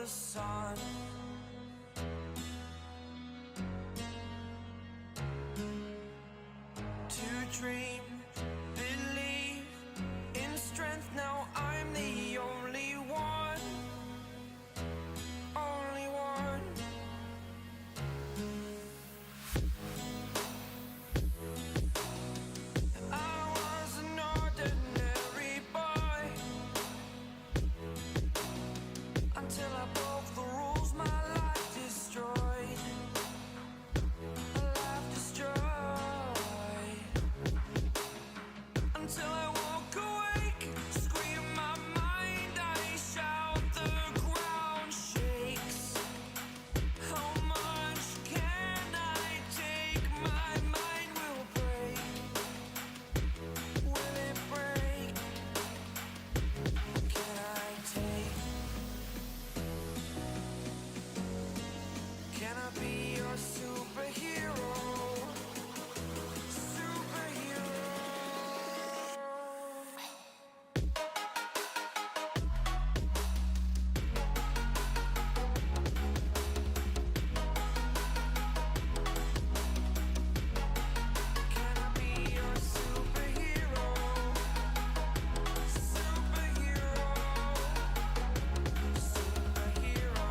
sun. To dream, believe in strength. Now I'm the only one, only one. I was an ordinary boy until I broke the rules. My life destroyed, a life destroyed. Until I walk awake, scream my mind, I shout, the ground shakes. How much can I take? My mind will break. Will it break? Can I take? Can I be your superhero? Superhero. Can I be your superhero? Superhero. Superhero.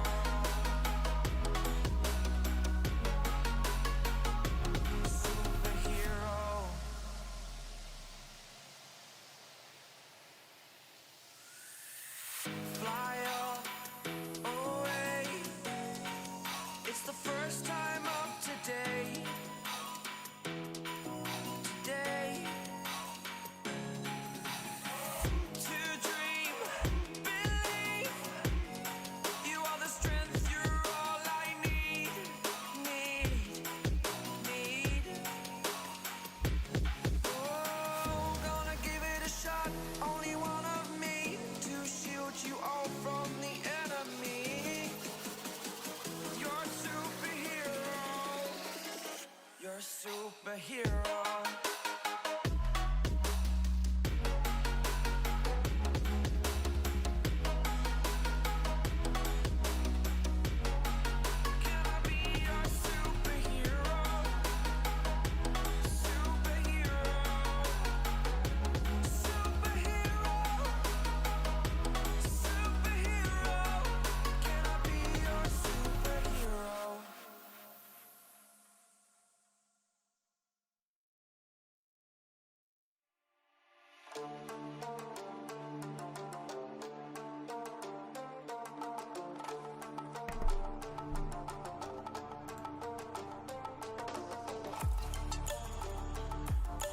Superhero. Fly away. It's the first time of today. Today. To dream, believe. You are the strength, you're all I need. Need. Oh, gonna give it a shot. Only one of me to shield you all from the enemy. You're a superhero. You're a superhero. Can I be your superhero? Superhero. Superhero. Superhero. Can I be your superhero?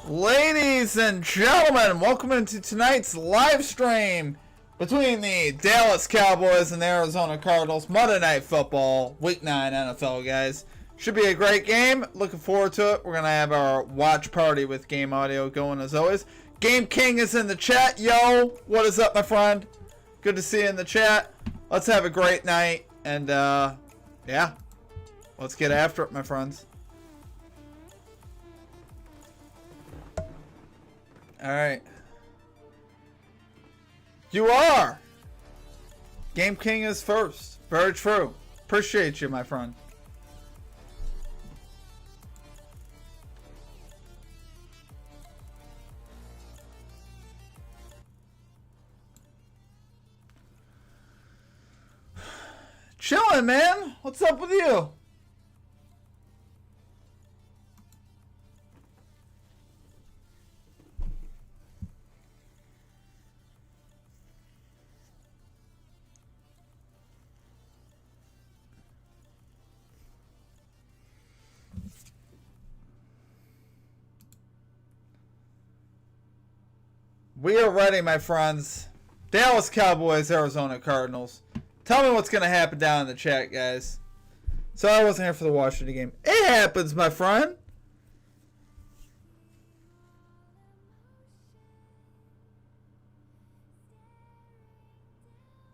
Ladies and gentlemen, welcome into tonight's live stream between the Dallas Cowboys and the Arizona Cardinals. Monday Night Football, Week 9 NFL, guys. Should be a great game. Looking forward to it. We're going to have our watch party with game audio going as always. Game King is in the chat. Yo, what is up, my friend? Good to see you in the chat. Let's have a great night. And, yeah, let's get after it, my friends. All right. You are. Game King is first. Very true. Appreciate you, my friend. Chilling, man. What's up with you? We are ready, my friends. Dallas Cowboys, Arizona Cardinals. Tell me what's going to happen down in the chat, guys. So I wasn't here for the Washington game. It happens, my friend.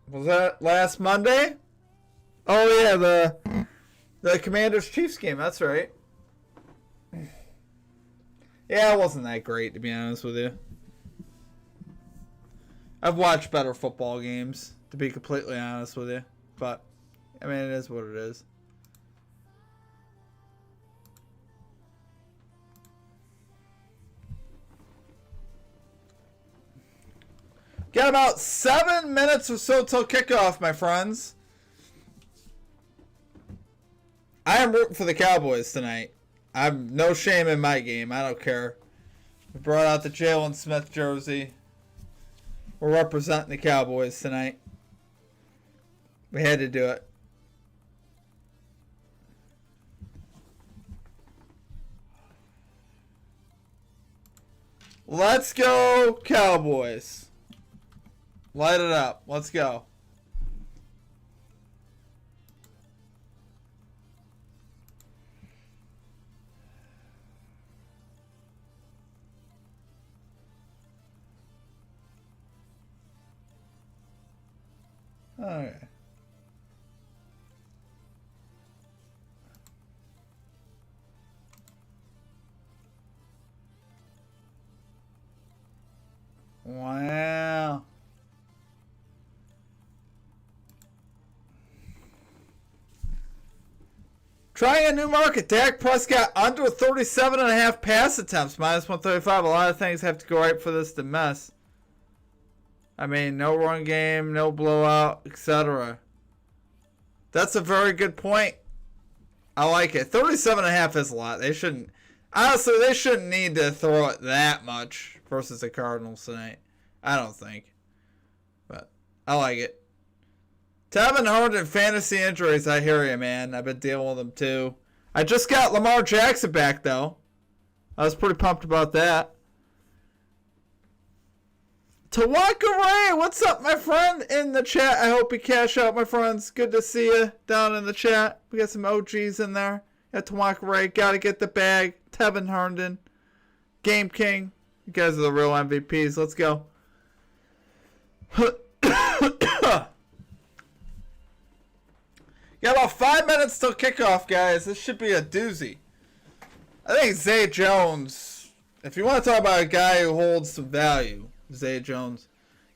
Was that last Monday? Oh, yeah, the Commanders-Chiefs game. That's right. Yeah, it wasn't that great, to be honest with you. I've watched better football games, to be completely honest with you. But I mean, it is what it is. Got about 7 minutes or so till kickoff, my friends. I am rooting for the Cowboys tonight. I'm no shame in my game. I don't care. We brought out the Jalen Smith jersey. We're representing the Cowboys tonight. We had to do it. Let's go, Cowboys. Light it up. Let's go. Okay. Wow. Trying a new market. Dak Prescott under 37.5 pass attempts. Minus 135. A lot of things have to go right for this to mess. I mean, no run game, no blowout, etc. That's a very good point. I like it. 37.5 is a lot. They shouldn't. Honestly, they shouldn't need to throw it that much versus the Cardinals tonight. I don't think. But I like it. Tevin Harden fantasy injuries, I hear you, man. I've been dealing with them too. I just got Lamar Jackson back, though. I was pretty pumped about that. Tawaka Ray, what's up, my friend? In the chat. I hope you cash out, my friends. Good to see you down in the chat. We got some OGs in there. Yeah, Tawaka Ray, gotta get the bag. Tevin Harden. Game King. You guys are the real MVPs. Let's go. Got about 5 minutes till kickoff, guys. This should be a doozy. I think Zay Jones, if you want to talk about a guy who holds some value, Zay Jones.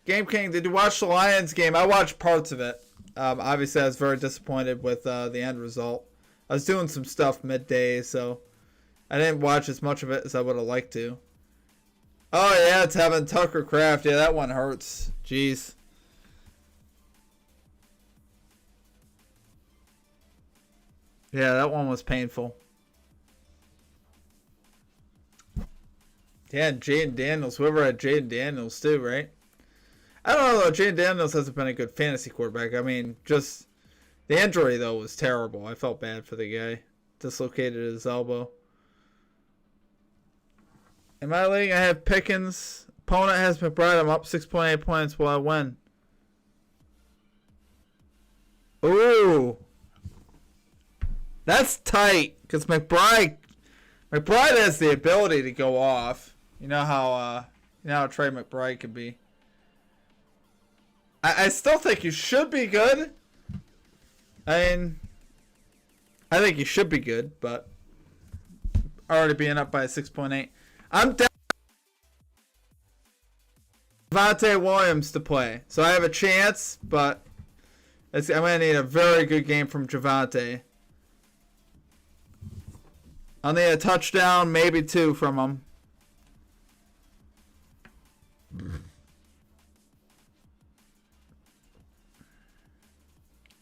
Game King, did you watch the Lions game? I watched parts of it. Obviously, I was very disappointed with the end result. I was doing some stuff midday, so I didn't watch as much of it as I would have liked to. Oh, yeah, it's having Tucker Kraft. Yeah, that one hurts. Jeez. Yeah, that one was painful. Yeah, Jaden Daniels. Whoever had Jaden Daniels too, right? I don't know, though. Jaden Daniels hasn't been a good fantasy quarterback. I mean, just the injury, though, was terrible. I felt bad for the guy. Dislocated his elbow. In my league, I have Pickens. Opponent has McBride. I'm up 6.8 points. Will I win? Ooh. That's tight, because McBride has the ability to go off. You know how Trey McBride could be. I still think you should be good. I mean, I think you should be good, but already being up by 6.8. I'm down Javonte Williams to play, so I have a chance, but I'm going to need a very good game from Javonte. I'll need a touchdown, maybe two from him.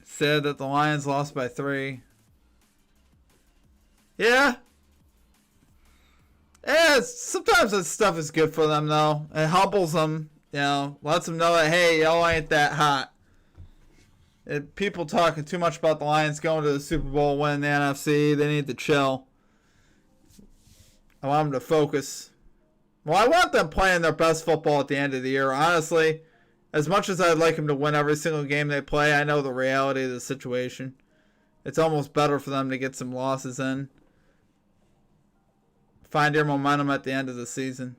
Said that the Lions lost by 3. Yeah. Yeah, sometimes that stuff is good for them, though. It humbles them, lets them know that, hey, y'all ain't that hot. People talking too much about the Lions going to the Super Bowl, winning the NFC. They need to chill. I want them to focus. Well, I want them playing their best football at the end of the year. Honestly, as much as I'd like them to win every single game they play, I know the reality of the situation. It's almost better for them to get some losses in. Find your momentum at the end of the season.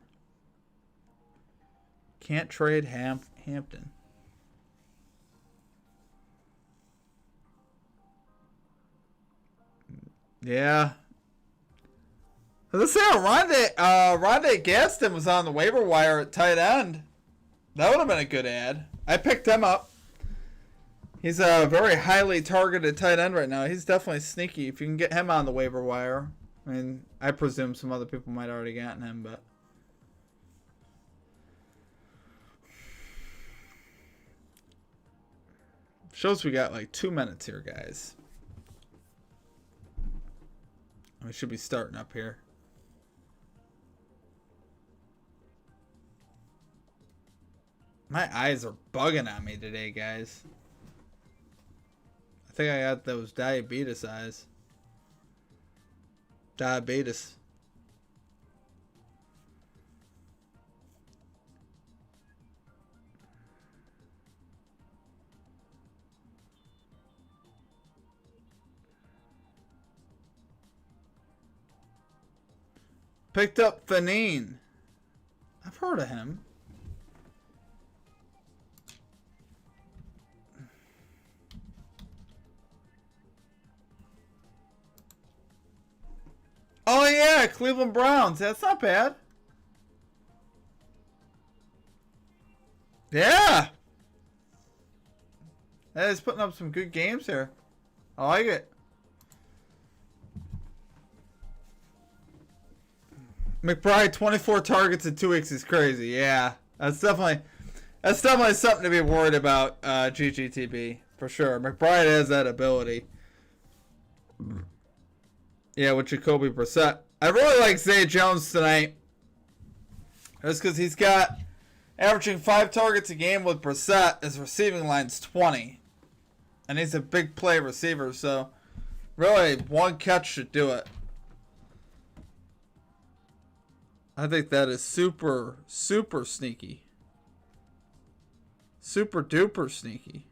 Can't trade Hampton. Yeah. Let's say Rondé Gaston was on the waiver wire at tight end. That would have been a good ad. I picked him up. He's a very highly targeted tight end right now. He's definitely sneaky. If you can get him on the waiver wire. I mean, I presume some other people might already gotten him, but. Shows we got like 2 minutes here, guys. We should be starting up here. My eyes are bugging on me today, guys. I think I got those diabetes eyes. Diabetes. Picked up Fanine. I've heard of him. Oh yeah, Cleveland Browns. That's not bad. Yeah. That is putting up some good games here. I like it. McBride, 24 targets in 2 weeks is crazy. Yeah, that's definitely something to be worried about. GGTB for sure. McBride has that ability. Yeah, with Jacoby Brissett. I really like Zay Jones tonight. Just because he's got averaging 5 targets a game with Brissett. His receiving line's 20, and he's a big play receiver. So really, 1 catch should do it. I think that is super, super sneaky. Super duper sneaky.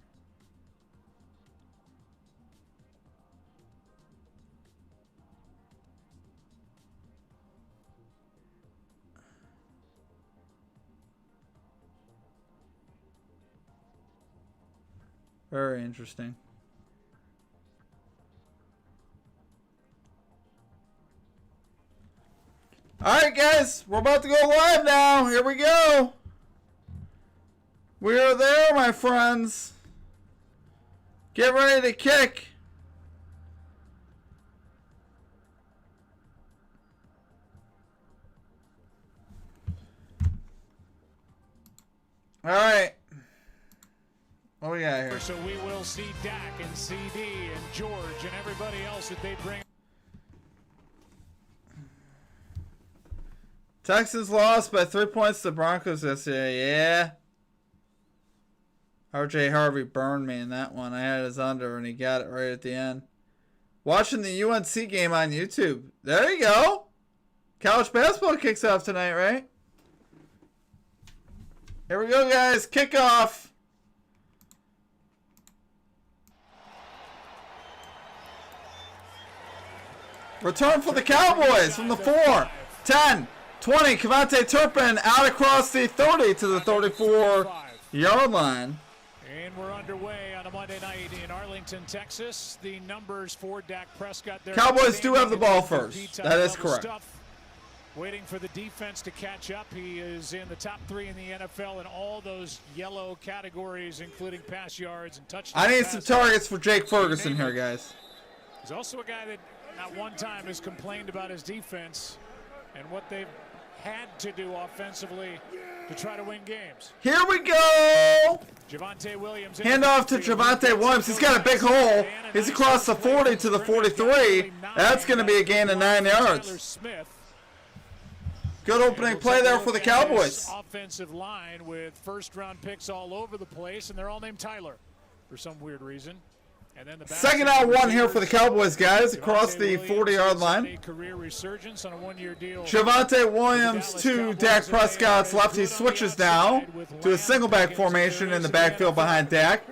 Very interesting. Alright guys, we're about to go live now. Here we go. We are there, my friends. Get ready to kick. Alright. What we got here? So we will see Dak and CD and George and everybody else that they bring. Texans lost by 3 points to the Broncos yesterday. Yeah. RJ Harvey burned me in that one. I had his under and he got it right at the end. Watching the UNC game on YouTube. There you go. College basketball kicks off tonight, right? Here we go, guys. Kickoff. Return for the Cowboys from the 4, 10, 20. Kevontae Turpin out across the 30 to the 34-yard line. And we're underway on a Monday night in Arlington, Texas. The numbers for Dak Prescott. Cowboys do have the ball first. That is correct. Waiting for the defense to catch up. He is in the top 3 in the NFL in all those yellow categories, including pass yards and touchdowns. I need some targets for Jake Ferguson here, guys. He's also a guy that not one time has complained about his defense and what they've had to do offensively to try to win games. Here we go. Javonte Williams. Hand off to Javonte Williams. He's got a big hole. He's across the 40 to the 43. That's going to be a gain of 9 yards. Good opening play there for the Cowboys. Offensive line with first-round picks all over the place, and they're all named Tyler for some weird reason. And then the second out 1 here for the Cowboys, guys, across the 40-yard line. Career resurgence on a 1-year deal. Javonte Williams to Dak Prescott's left. He switches now to a single back formation in the backfield behind Dak.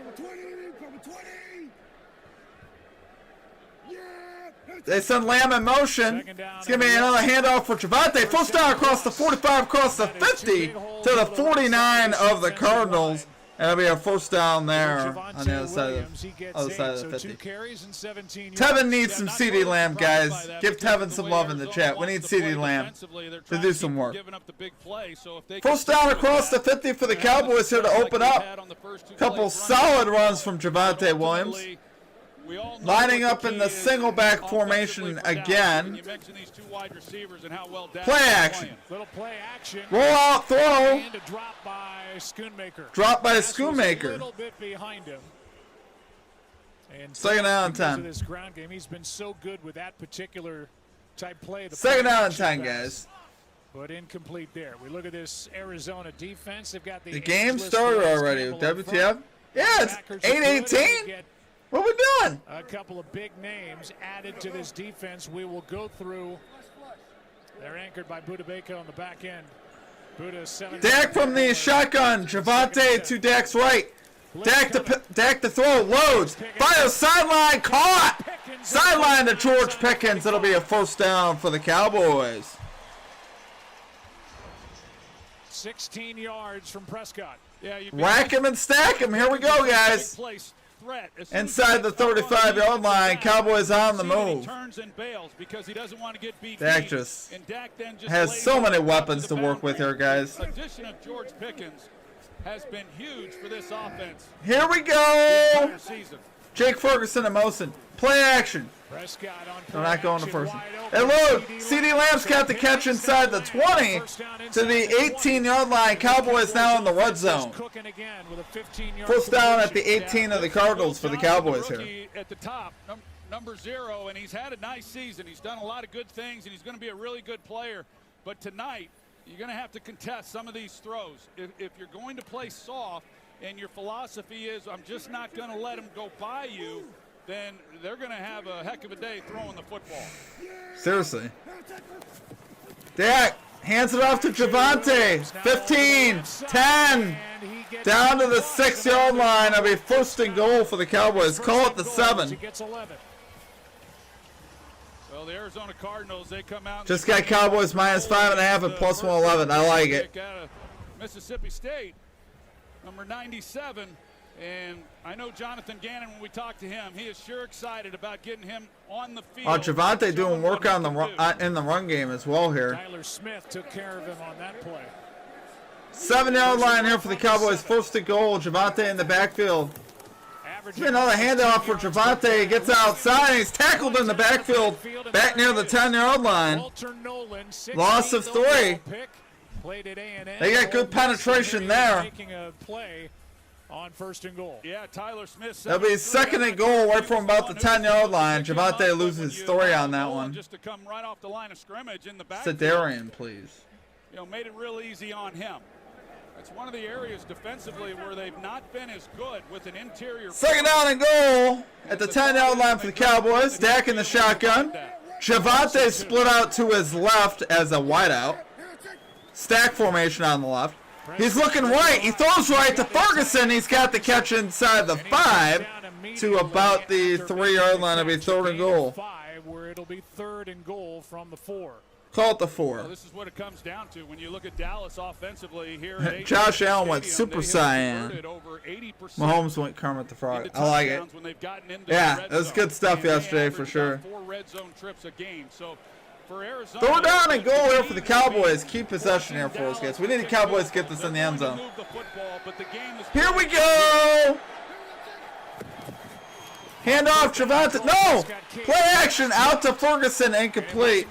They send Lamb in motion. It's going to be another handoff for Javonte. First down across the 45, across the 50 to the 49 of the Cardinals. And it'll be a first down there Javonte on the other side Williams, he gets of the 8, 50. 2 carries and 17 Tevin yards. needs some CeeDee Lamb, guys. Give Tevin some love in the chat. We need CeeDee Lamb to do some work. First down across the 50 for the Cowboys here to open up. Couple solid runs from Javonte Williams. Lining up in the single back formation again. Play action. Little play action. Roll out throw. And a drop by Schoonmaker. Drop by Pass was a Schoonmaker. little bit behind him. And Second down and because 10. of this ground game, he's been so good with that particular type play. The Second play down and action 10, pass, guys. But incomplete there. We look at this Arizona defense. They've got The game ageless started Lewis already. Campbell up WTF? front. Yeah, it's Packers are good, and 8-18. we get What are we doing? a couple of big names added to this defense. We will go through. They're anchored by Budda Baker on the back end. Budda 7. Dak from the shotgun. Javonte to Dak's right. Dak to throw. Loads. Fires sideline. Caught. Sideline to George Pickens. It'll be a first down for the Cowboys. 16 yards from Prescott. Rack him and stack him. Here we go, guys. Inside the 35-yard line. Cowboys on the move. Dak just has so many weapons to work with here, guys. Addition of George Pickens has been huge for this offense. Here we go. Entire season. Jake Ferguson and Mosin. Play action. Prescott on They're not going to action, first. wide Hey, open. look. CeeDee Lamb's got the catch inside the 20 to the 18-yard line. Cowboys now in the red zone. Cooking again with a 15-yard First down at the conversion. 18 of the Cardinals for the Cowboys here. Rookie at the top, number 0, and he's had a nice season. He's done a lot of good things, and he's going to be a really good player. But tonight, you're going to have to contest some of these throws. If you're going to play soft and your philosophy is, I'm just not going to let him go by you, then they're going to have a heck of a day throwing the football. Seriously. Dak hands it off to Javonte. 15, 10. Down to the 6-yard line. It'll be first and goal for the Cowboys. Call it the 7. He gets 11. Well, the Arizona Cardinals, they come out. Just got Cowboys minus 5.5 and plus 111. I like it. Out of Mississippi State, number 97. And I know Jonathan Gannon, when we talked to him, he is sure excited about getting him on the field. Oh, Javonte doing work on the in the run game as well here. Tyler Smith took care of him on that play. 7-yard line here for the Cowboys. First and goal. Javonte in the backfield. Another handoff for Javonte. He gets outside. He's tackled in the backfield. Back near the 10-yard line. Loss of 3. They got good penetration there. Making a play on first and goal. Yeah, Tyler Smith. That'll be second and goal right from about the 10-yard line. Javonte loses 3 on that one. Just to come right off the line of scrimmage in the back. Sedarian, please. You know, made it real easy on him. It's one of the areas defensively where they've not been as good with an interior. Second down and goal at the 10-yard line for the Cowboys. Dak in the shotgun. Javonte split out to his left as a wideout. Stack formation on the left. He's looking right. He throws right to Ferguson. He's got the catch inside the 5 to about the 3-yard line. It'll be third and goal. Where it'll be third and goal from the 4. Call it the 4. Well, this is what it comes down to when you look at Dallas offensively here. At Josh Allen went Stadium, Super Saiyan. Mahomes went Kermit the Frog. I like it. Yeah, it was good stuff yesterday for sure. 4 red zone trips a game. So for Arizona, Throw down and goal here for the Cowboys. Keep possession here for us, guys. We need the Cowboys to get this in the end zone. Here we go. Hand off, Javonte. No! Play action out to Ferguson. Incomplete.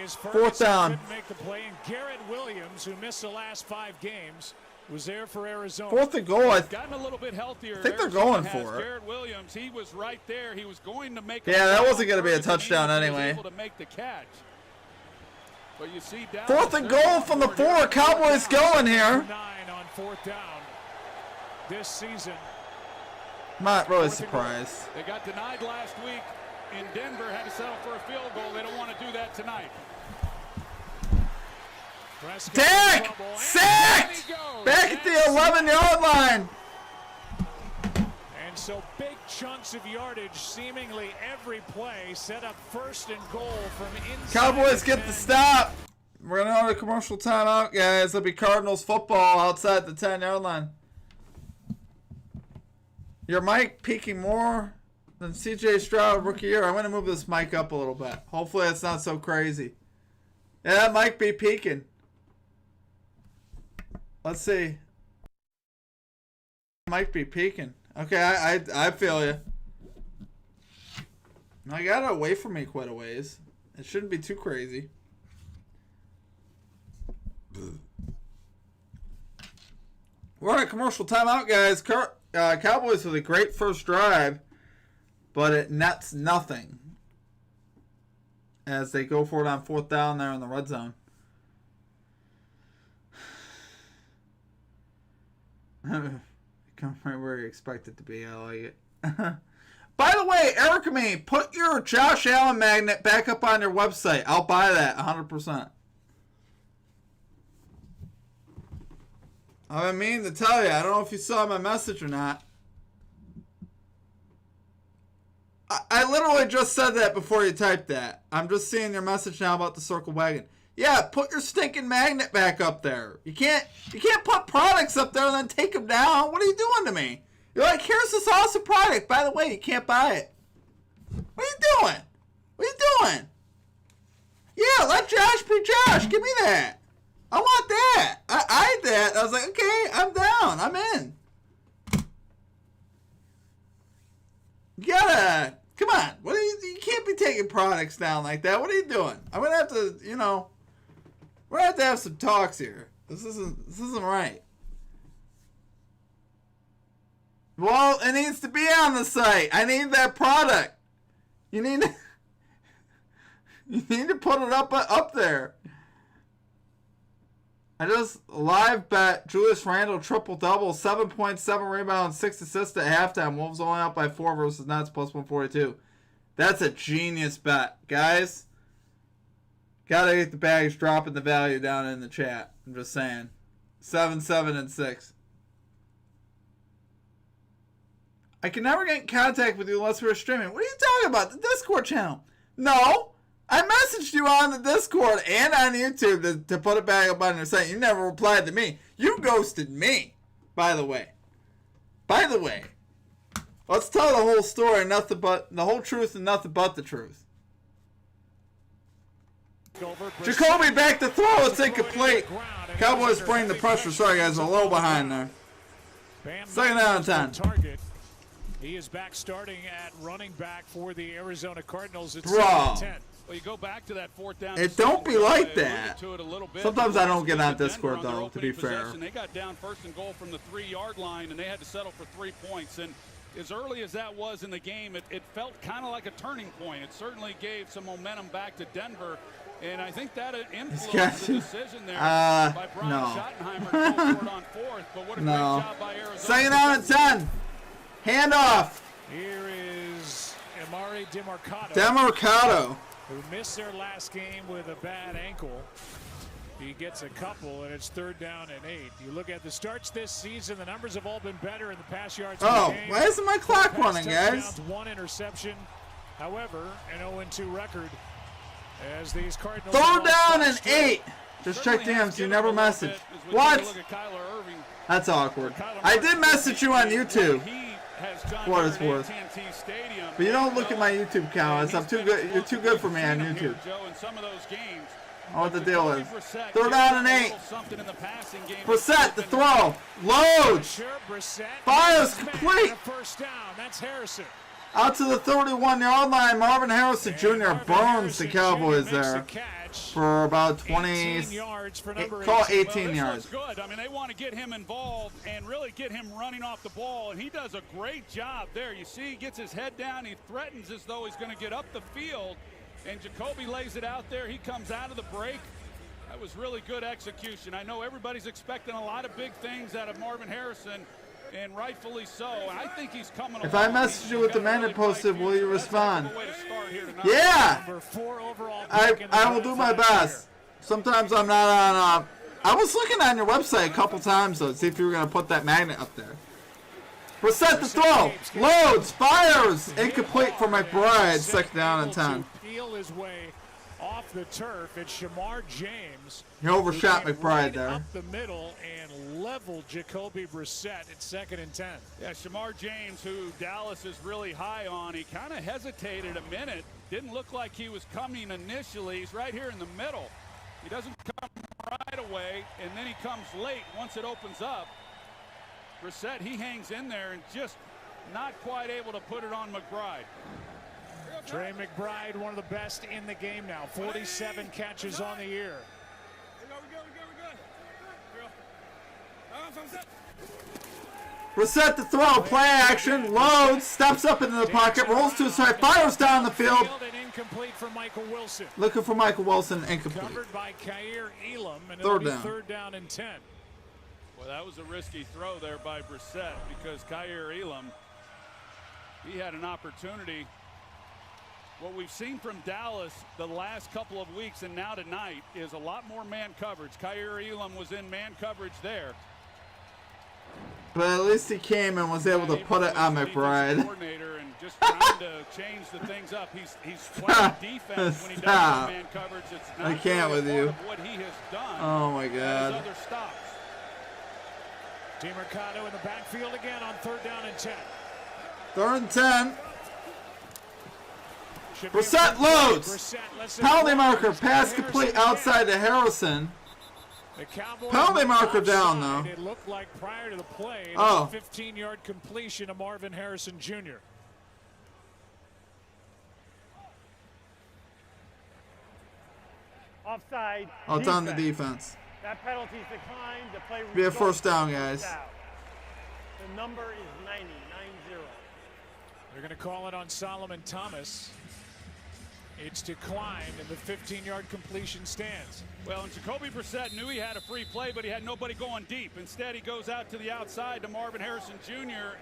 Fourth down. Make the play. And Garrett Williams, who missed the last 5 games, was there for Arizona. Fourth and goal. I gotten a little bit healthier. think they're going for it. Garrett Williams, he was right there. He was going to make. Yeah, that wasn't going to be a touchdown anyway. Able to make the catch. But you see Dallas, Fourth and goal from the 4. Cowboys going here. 9 on 4th down this season. Not really surprised. They got denied last week in Denver. Had to settle for a field goal. They don't want to do that tonight. Dak! Sacked! Back at the 11-yard line. And so big chunks of yardage seemingly every play set up first and goal from inside. Cowboys get the stop. We're going to go to commercial timeout, guys. It'll be Cardinals football outside the 10-yard line. Your mic peaking more than CJ Stroud rookie year. I'm going to move this mic up a little bit. Hopefully it's not so crazy. Yeah, that might be peaking. Let's see. Might be peaking. Okay, I feel you. I got it away from me quite a ways. It shouldn't be too crazy. We're on a commercial timeout, guys. Cowboys with a great first drive, but it nets nothing as they go for it on 4th down there in the red zone. Come right where you expect it to be. I like it. By the way, Erica May, put your Josh Allen magnet back up on your website. I'll buy that 100%. I've been meaning to tell you. I don't know if you saw my message or not. I literally just said that before you typed that. I'm just seeing your message now about the circle wagon. Yeah, put your stinking magnet back up there. You can't put products up there and then take them down. What are you doing to me? You're like, here's this awesome product. By the way, you can't buy it. What are you doing? What are you doing? Yeah, let Josh be Josh. Give me that. I want that. I had that. I was like, okay, I'm down. I'm in. You gotta, come on. What are you can't be taking products down like that. What are you doing? I'm gonna have to, we're gonna have to have some talks here. This isn't right. Well, it needs to be on the site. I need that product. You need to put it up there. I just live bet Julius Randle triple-double, 7.7 rebounds, 6 assists at halftime. Wolves only up by 4 versus Nets plus 142. That's a genius bet. Guys, gotta get the bags dropping the value down in the chat. I'm just saying. 7, 7, and 6. I can never get in contact with you unless we're streaming. What are you talking about? The Discord channel. No. I messaged you on the Discord and on YouTube to put it back up on your site. You never replied to me. You ghosted me, by the way. By the way, let's tell the whole story, nothing but the whole truth and nothing but the truth. Jacoby back to throw. It's incomplete. Cowboys bring the pressure. Sorry, guys. I'm a little behind there. 2nd down and 10. He is back starting at running back for the Arizona Cardinals. It's Bro. 10. Well, you go back to that 4th down. It don't be like that. Sometimes Sometimes I don't get on Discord, though, to be fair. They got down 1st and goal from the 3-yard line, and they had to settle for 3 points. And as early as that was in the game, it felt kind of like a turning point. It certainly gave some momentum back to Denver. And I think that influenced the decision there by Brian Schottenheimer to go for it on 4th. But what a great job by Arizona. 2nd down and 10. Handoff. Here is Amari Demarcado. who missed their last game with a bad ankle. He gets a couple, and it's 3rd down and 8. You look at the starts this season, the numbers have all been better in the pass yards. Oh, why isn't my clock running, guys? 1 interception. However, an 0-2 record as these Cardinals. 3rd down and 8. Just check DMs. You never message. What? That's awkward. I did message you on YouTube. What it's worth. But you don't look at my YouTube comments. I'm too good. You're too good for me on YouTube. I know what the deal is. 3rd down and 8. Brissett the throw. Loads. Fires complete. First down. That's Harrison. Out to the 31-yard line. Marvin Harrison Jr. burns the Cowboys there for about 20, call it 18 yards. Good. I mean, they want to get him involved and really get him running off the ball, and he does a great job there. You see, he gets his head down. He threatens as though he's going to get up the field, and Jacoby lays it out there. He comes out of the break. That was really good execution. I know everybody's expecting a lot of big things out of Marvin Harrison, and rightfully so. I think he's coming. If I message you with the man that posted, will you respond? Yeah. I will do my best. Sometimes I'm not on. I was looking on your website a couple times though to see if you were going to put that magnet up there. Brissett the throw. Loads. Fires. Incomplete for McBride. 2nd down and 10. Peel his way off the turf. It's Shamar James. He overshot who came McBride right there. up the middle and leveled Jacoby Brissett at 2nd and 10. Yeah, Shamar James, who Dallas is really high on, he kind of hesitated a minute. Didn't look like he was coming initially. He's right here in the middle. He doesn't come right away, and then he comes late once it opens up. Brissett, he hangs in there and just not quite able to put it on McBride. Trey McBride, one of the best in the game now. 47 catches on the year. Brissett to throw, play action, loads, steps up into the pocket, rolls to his side, fires down the field. And incomplete for Michael Wilson. Looking for Michael Wilson, incomplete. Covered by Kaiir Elam, and Third it'll be down. 3rd down and 10. Well, that was a risky throw there by Brissett because Kaiir Elam, he had an opportunity. What we've seen from Dallas the last couple of weeks and now tonight is a lot more man coverage. Kaiir Elam was in man coverage there. But at least he came and was able to put it on McBride. Coordinator and just trying to change the things up. He's playing defense when he does man coverage. It's not I can't really with a you. part of what he has done. Oh my at his God. other stops. DeMercado in the backfield again on 3rd down and 10. 3rd and 10. Should be Brissett a loads. Brissett lets it Penalty fly. marker, He's got pass Harrison complete again. outside to Harrison. The Cowboys Penalty were marker down, offside. though. It looked like prior to the play, it Oh. was a 15-yard completion to Marvin Harrison Jr. Offside. Oh, it's on the defense. That penalty's declined. The play Be a results first down, in a guys. first down. The number is 90, 9-0. They're going to call it on Solomon Thomas. It's declined, and the 15-yard completion stands. Well, and Jacoby Brissett knew he had a free play, but he had nobody going deep. Instead, he goes out to the outside to Marvin Harrison Jr.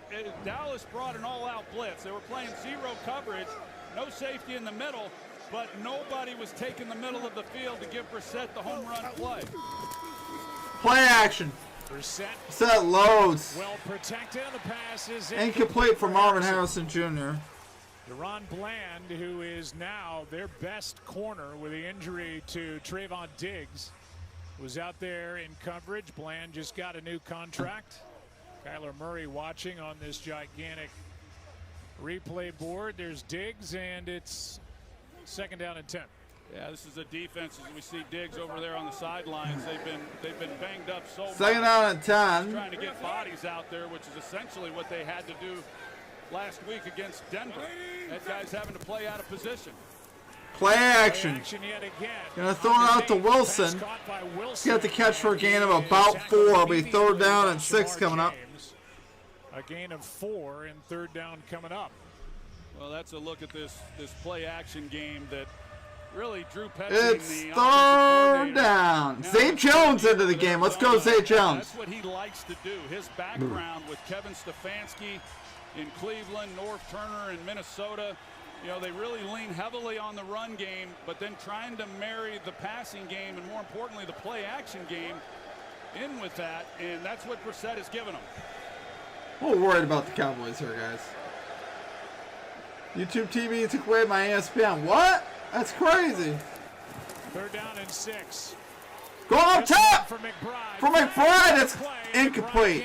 Dallas brought an all-out blitz. They were playing zero coverage, no safety in the middle, but nobody was taking the middle of the field to give Brissett the home run play. Play action. Brissett loads. Well protected, and the pass is Incomplete for Marvin Harrison Jr. Deron Bland, who is now their best corner with the injury to Trayvon Diggs, was out there in coverage. Bland just got a new contract. Kyler Murray watching on this gigantic replay board. There's Diggs, and it's 2nd down and 10. Yeah, this is a defense as we see Diggs over there on the sidelines. They've been banged up so much. 2nd down and 10. Trying to get bodies out there, which is essentially what they had to do last week against Denver. That guy's having to play out of position. Play action. Yet again. Gonna throw it out to Wilson. He's got the catch for a gain of about 4. It'll be 3rd down and 6 coming up. A gain of 4 and 3rd down coming up. Well, that's a look at this play action game that really Drew Petzing, It's the 3rd down. Now, Zay Jones into the game. Let's go, Zay Jones. That's what he likes to do. His background with Kevin Stefanski in Cleveland, North Turner in Minnesota. You know, they really lean heavily on the run game, but then trying to marry the passing game and more importantly the play action game in with that, and that's what Brissett has given them. We're worried about the Cowboys here, guys. YouTube TV took away my ESPN. What? That's crazy. 3rd down and 6. Go up top For McBride. for McBride. It's incomplete.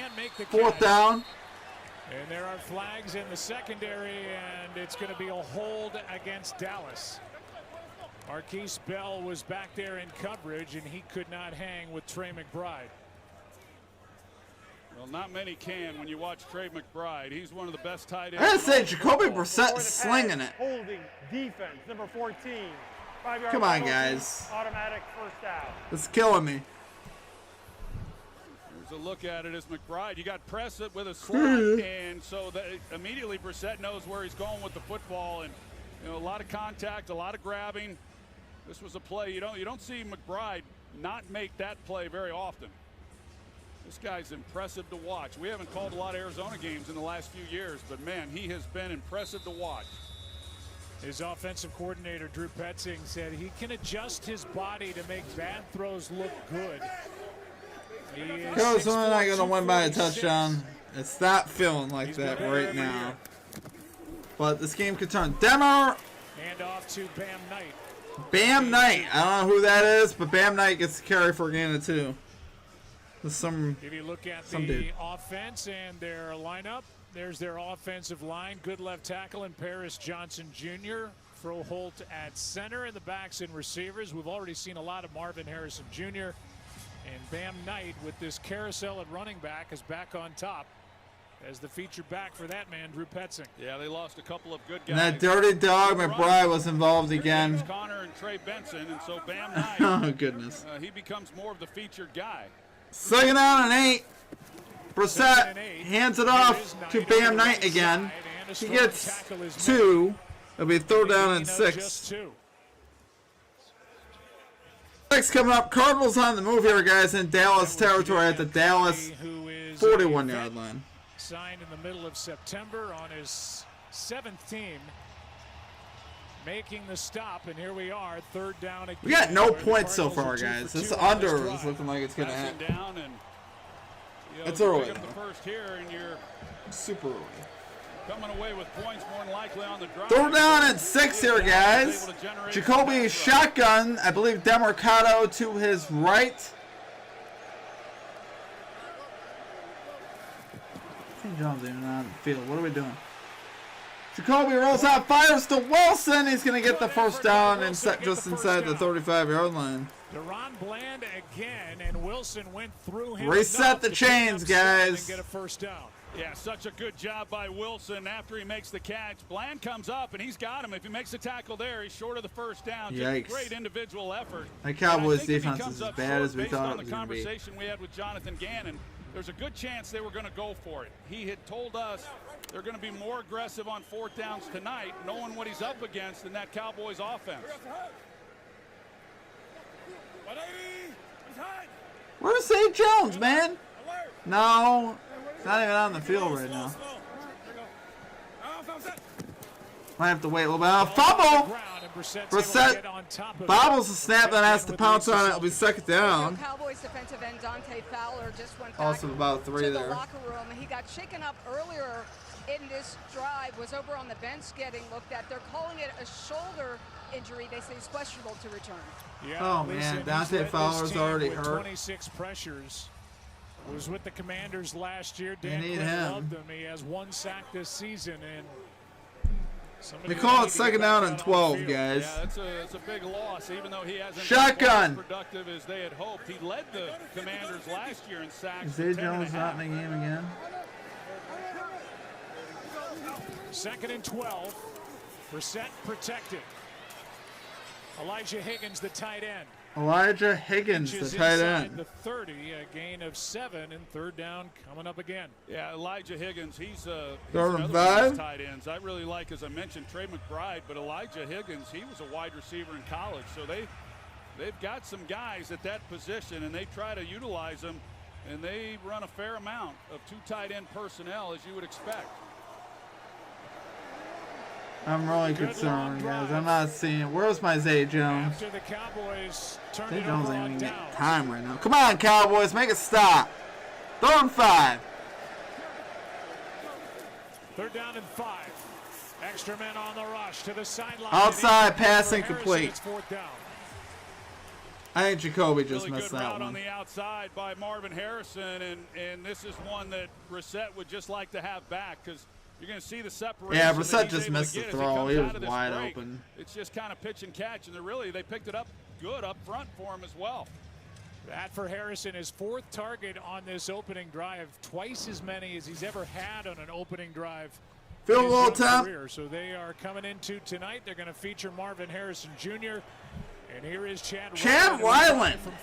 4th down. And there are flags in the secondary, and it's going to be a hold against Dallas. Marquise Bell was back there in coverage, and he could not hang with Trey McBride. Well, not many can when you watch Trey McBride. He's one of the best tight ends. I gotta say, Jacoby Before Brissett the is pass, slinging it. Holding defense, number 14. 5-yard Come on, penalty, guys. Automatic first down. It's killing me. There's a look at it as McBride. You got press it with a slot, and so immediately Brissett knows where he's going with the football, and you know, a lot of contact, a lot of grabbing. This was a play you don't see McBride not make that play very often. This guy's impressive to watch. We haven't called a lot of Arizona games in the last few years, but man, he has been impressive to watch. His offensive coordinator, Drew Petzing, said he can adjust his body to make bad throws look good. Because we're not going to win by a touchdown. It's not feeling like that right now. But this game could turn. Demmer! Hand off to Bam Knight. Bam Knight. I don't know who that is, but Bam Knight gets the carry for a gain of 2. Some If you look at the dude. offense and their lineup, there's their offensive line. Good left tackle in Paris Johnson Jr. Froholt at center, and the backs and receivers. We've already seen a lot of Marvin Harrison Jr. And Bam Knight with this carousel at running back is back on top as the feature back for that man, Drew Petzing. Yeah, they lost a couple of good guys. And that dirty dog McBride was involved again. Connor and Trey Benson, and so Bam Knight, Oh, goodness. he becomes more of the featured guy. 2nd down and 8. Brissett hands it off to Bam Knight again. He gets 2. It'll be 3rd down and 6. Next coming up, Cardinals on the move here, guys, in Dallas territory at the Dallas 41-yard line. Signed in the middle of September on his 7th team. Making the stop, and here we are, 3rd down again. We got no points so far, guys. This under is looking like it's going to happen. Down and, It's early. Pick up the first here, and you're Super early. coming away with points more than likely on the drive. 3rd down and 6 here, guys. Jacoby shotgun. I believe Demercado to his right. St. John's even on the field. What are we doing? Jacoby rolls out, fires to Wilson. He's going to get the 1st down and set just inside the 35-yard line. Deron Bland again, and Wilson went through him. Reset the chains, guys. Get a 1st down. Yeah, such a good job by Wilson after he makes the catch. Bland comes up, and he's got him. If he makes a tackle there, he's short of the 1st down. Just a Yikes. great individual effort. The Cowboys' And I think if he defense comes is as up bad short as we based thought on it was the going to be. conversation we had with Jonathan Gannon, there's a good chance they were going to go for it. He had told us they're going to be more aggressive on 4th downs tonight, knowing what he's up against in that Cowboys offense. Where's St. Jones, man? No, he's not even on the field right now. Might have to wait a little bit. Fumble! Brissett bobbles the snap, then has to pounce on it. It'll be 2nd down. Cowboys defensive end Dante Fowler just went back Also about 3 to there. the locker room. He got shaken up earlier in this drive, was over on the bench getting looked at. They're calling it a shoulder injury. They say he's questionable to return. Yeah, Oh, man, he's Dante led this Fowler's team already with hurt. 26 pressures. Was with the Commanders last year. They Dan need Quinn him. loved him. He has 1 sack this season, and They call it 2nd down and 12, guys. Yeah, it's a big loss, even though he hasn't Shotgun. been as productive as they had hoped. He led the Commanders last year in sacks. Is St. Jones not in the game again? 2nd and 12. Brissett protected. Elijah Higgins, the tight end. Elijah Higgins, the Inches tight inside end. the 30, a gain of 7, and 3rd down coming up again. Yeah, Elijah Higgins, he's Third another and one of 5. these tight ends. I really like, as I mentioned, Trey McBride, but Elijah Higgins, he was a wide receiver in college, so they've got some guys at that position, and they try to utilize them, and they run a fair amount of 2 tight end personnel, as you would expect. I'm really concerned, guys. I'm not seeing. Where's my Zay Jones? After the Cowboys turn Zay it Jones over ain't on even down. getting time right now. Come on, Cowboys, make it stop. 3rd and 5. 3rd down and 5. Extra men on the rush to the sideline. Outside pass Harrison, incomplete. it's 4th down. I think Jacoby just Really missed good that route on one. the outside by Marvin Harrison, and this is one that Brissett would just like to have back, because you're going to see the separation. Yeah, that Brissett he's just able to missed the get as throw. comes He out was of this wide break. open. It's just kind of pitch and catch, and they picked it up good up front for him as well. That for Harrison, his 4th target on this opening drive, twice as many as he's ever had on an opening drive. Field in his goal young attempt. career. So they are coming into tonight. They're going to feature Marvin Harrison Jr. And here is Chad Weiland from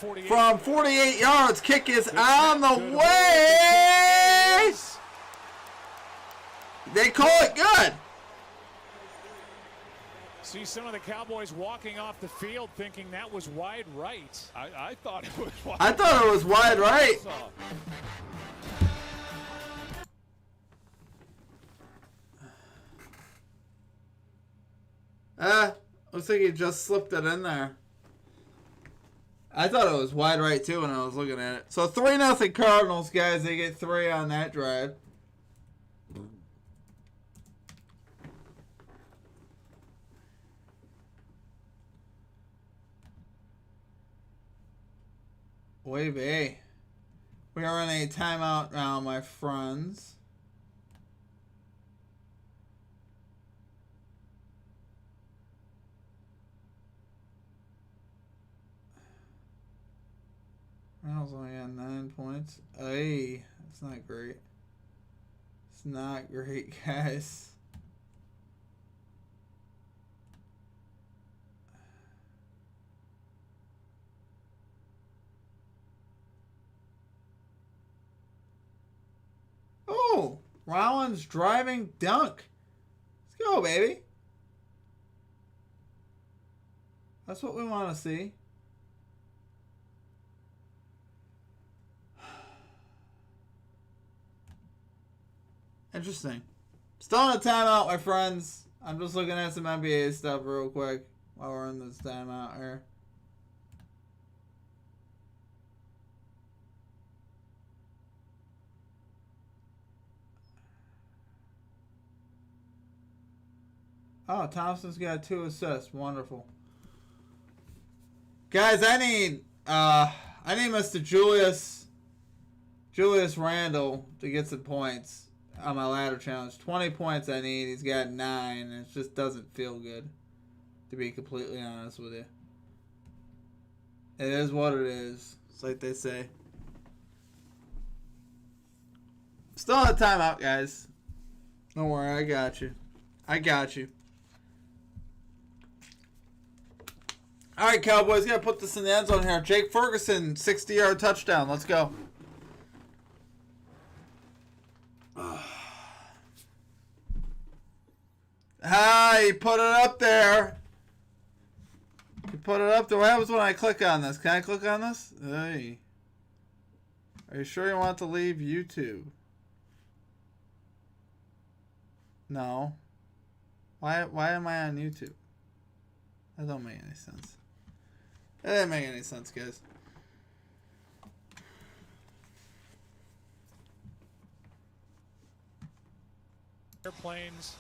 48 yards. Kick is on the way. They call it good. See some of the Cowboys walking off the field thinking that was wide right. I thought it was wide. I thought it was wide right. Looks like he just slipped it in there. I thought it was wide right too when I was looking at it. So 3-0 Cardinals, guys. They get 3 on that drive. Wavy. We are in a timeout now, my friends. Reynolds only got 9 points. Hey, that's not great. It's not great, guys. Oh, Rollins driving dunk. Let's go, baby. That's what we want to see. Interesting. Still in a timeout, my friends. I'm just looking at some NBA stuff real quick while we're in this timeout here. Oh, Thompson's got 2 assists. Wonderful. Guys, I need Mr. Julius Randle to get some points on my ladder challenge. 20 points I need. He's got 9, and it just doesn't feel good, to be completely honest with you. It is what it is. It's like they say. Still in a timeout, guys. Don't worry, I got you. I got you. All right, Cowboys, gotta put this in the end zone here. Jake Ferguson, 60-yard touchdown. Let's go. He put it up there. He put it up there. What happens when I click on this? Can I click on this? Hey. Are you sure you want to leave YouTube? No. Why am I on YouTube? That don't make any sense. That didn't make any sense, guys. Airplanes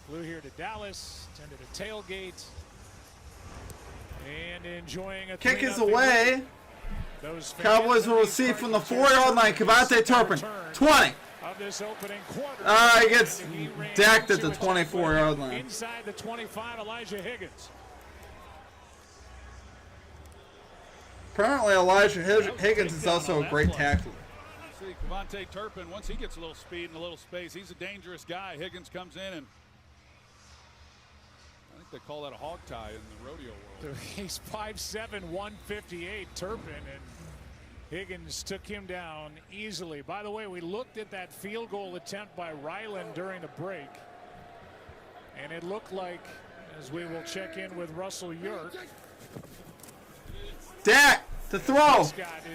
flew here to Dallas, attended a tailgate, and enjoying a Kick is 3-0 away. win. Those Cowboys will receive from the 4-yard line. Cavante Turpin, 20. Of this opening quarter. He gets decked at the 24-yard line. Inside the 25, Elijah Higgins. Apparently, Elijah Higgins is also a great tackler. See, Cavante Turpin, once he gets a little speed and a little space, he's a dangerous guy. Higgins comes in, and I think they call that a hog tie in the rodeo world. He's 5'7", 158, Turpin, and Higgins took him down easily. By the way, we looked at that field goal attempt by Ryland during the break, and it looked like, as we will check in with Russell Yerk, Dak, the throw.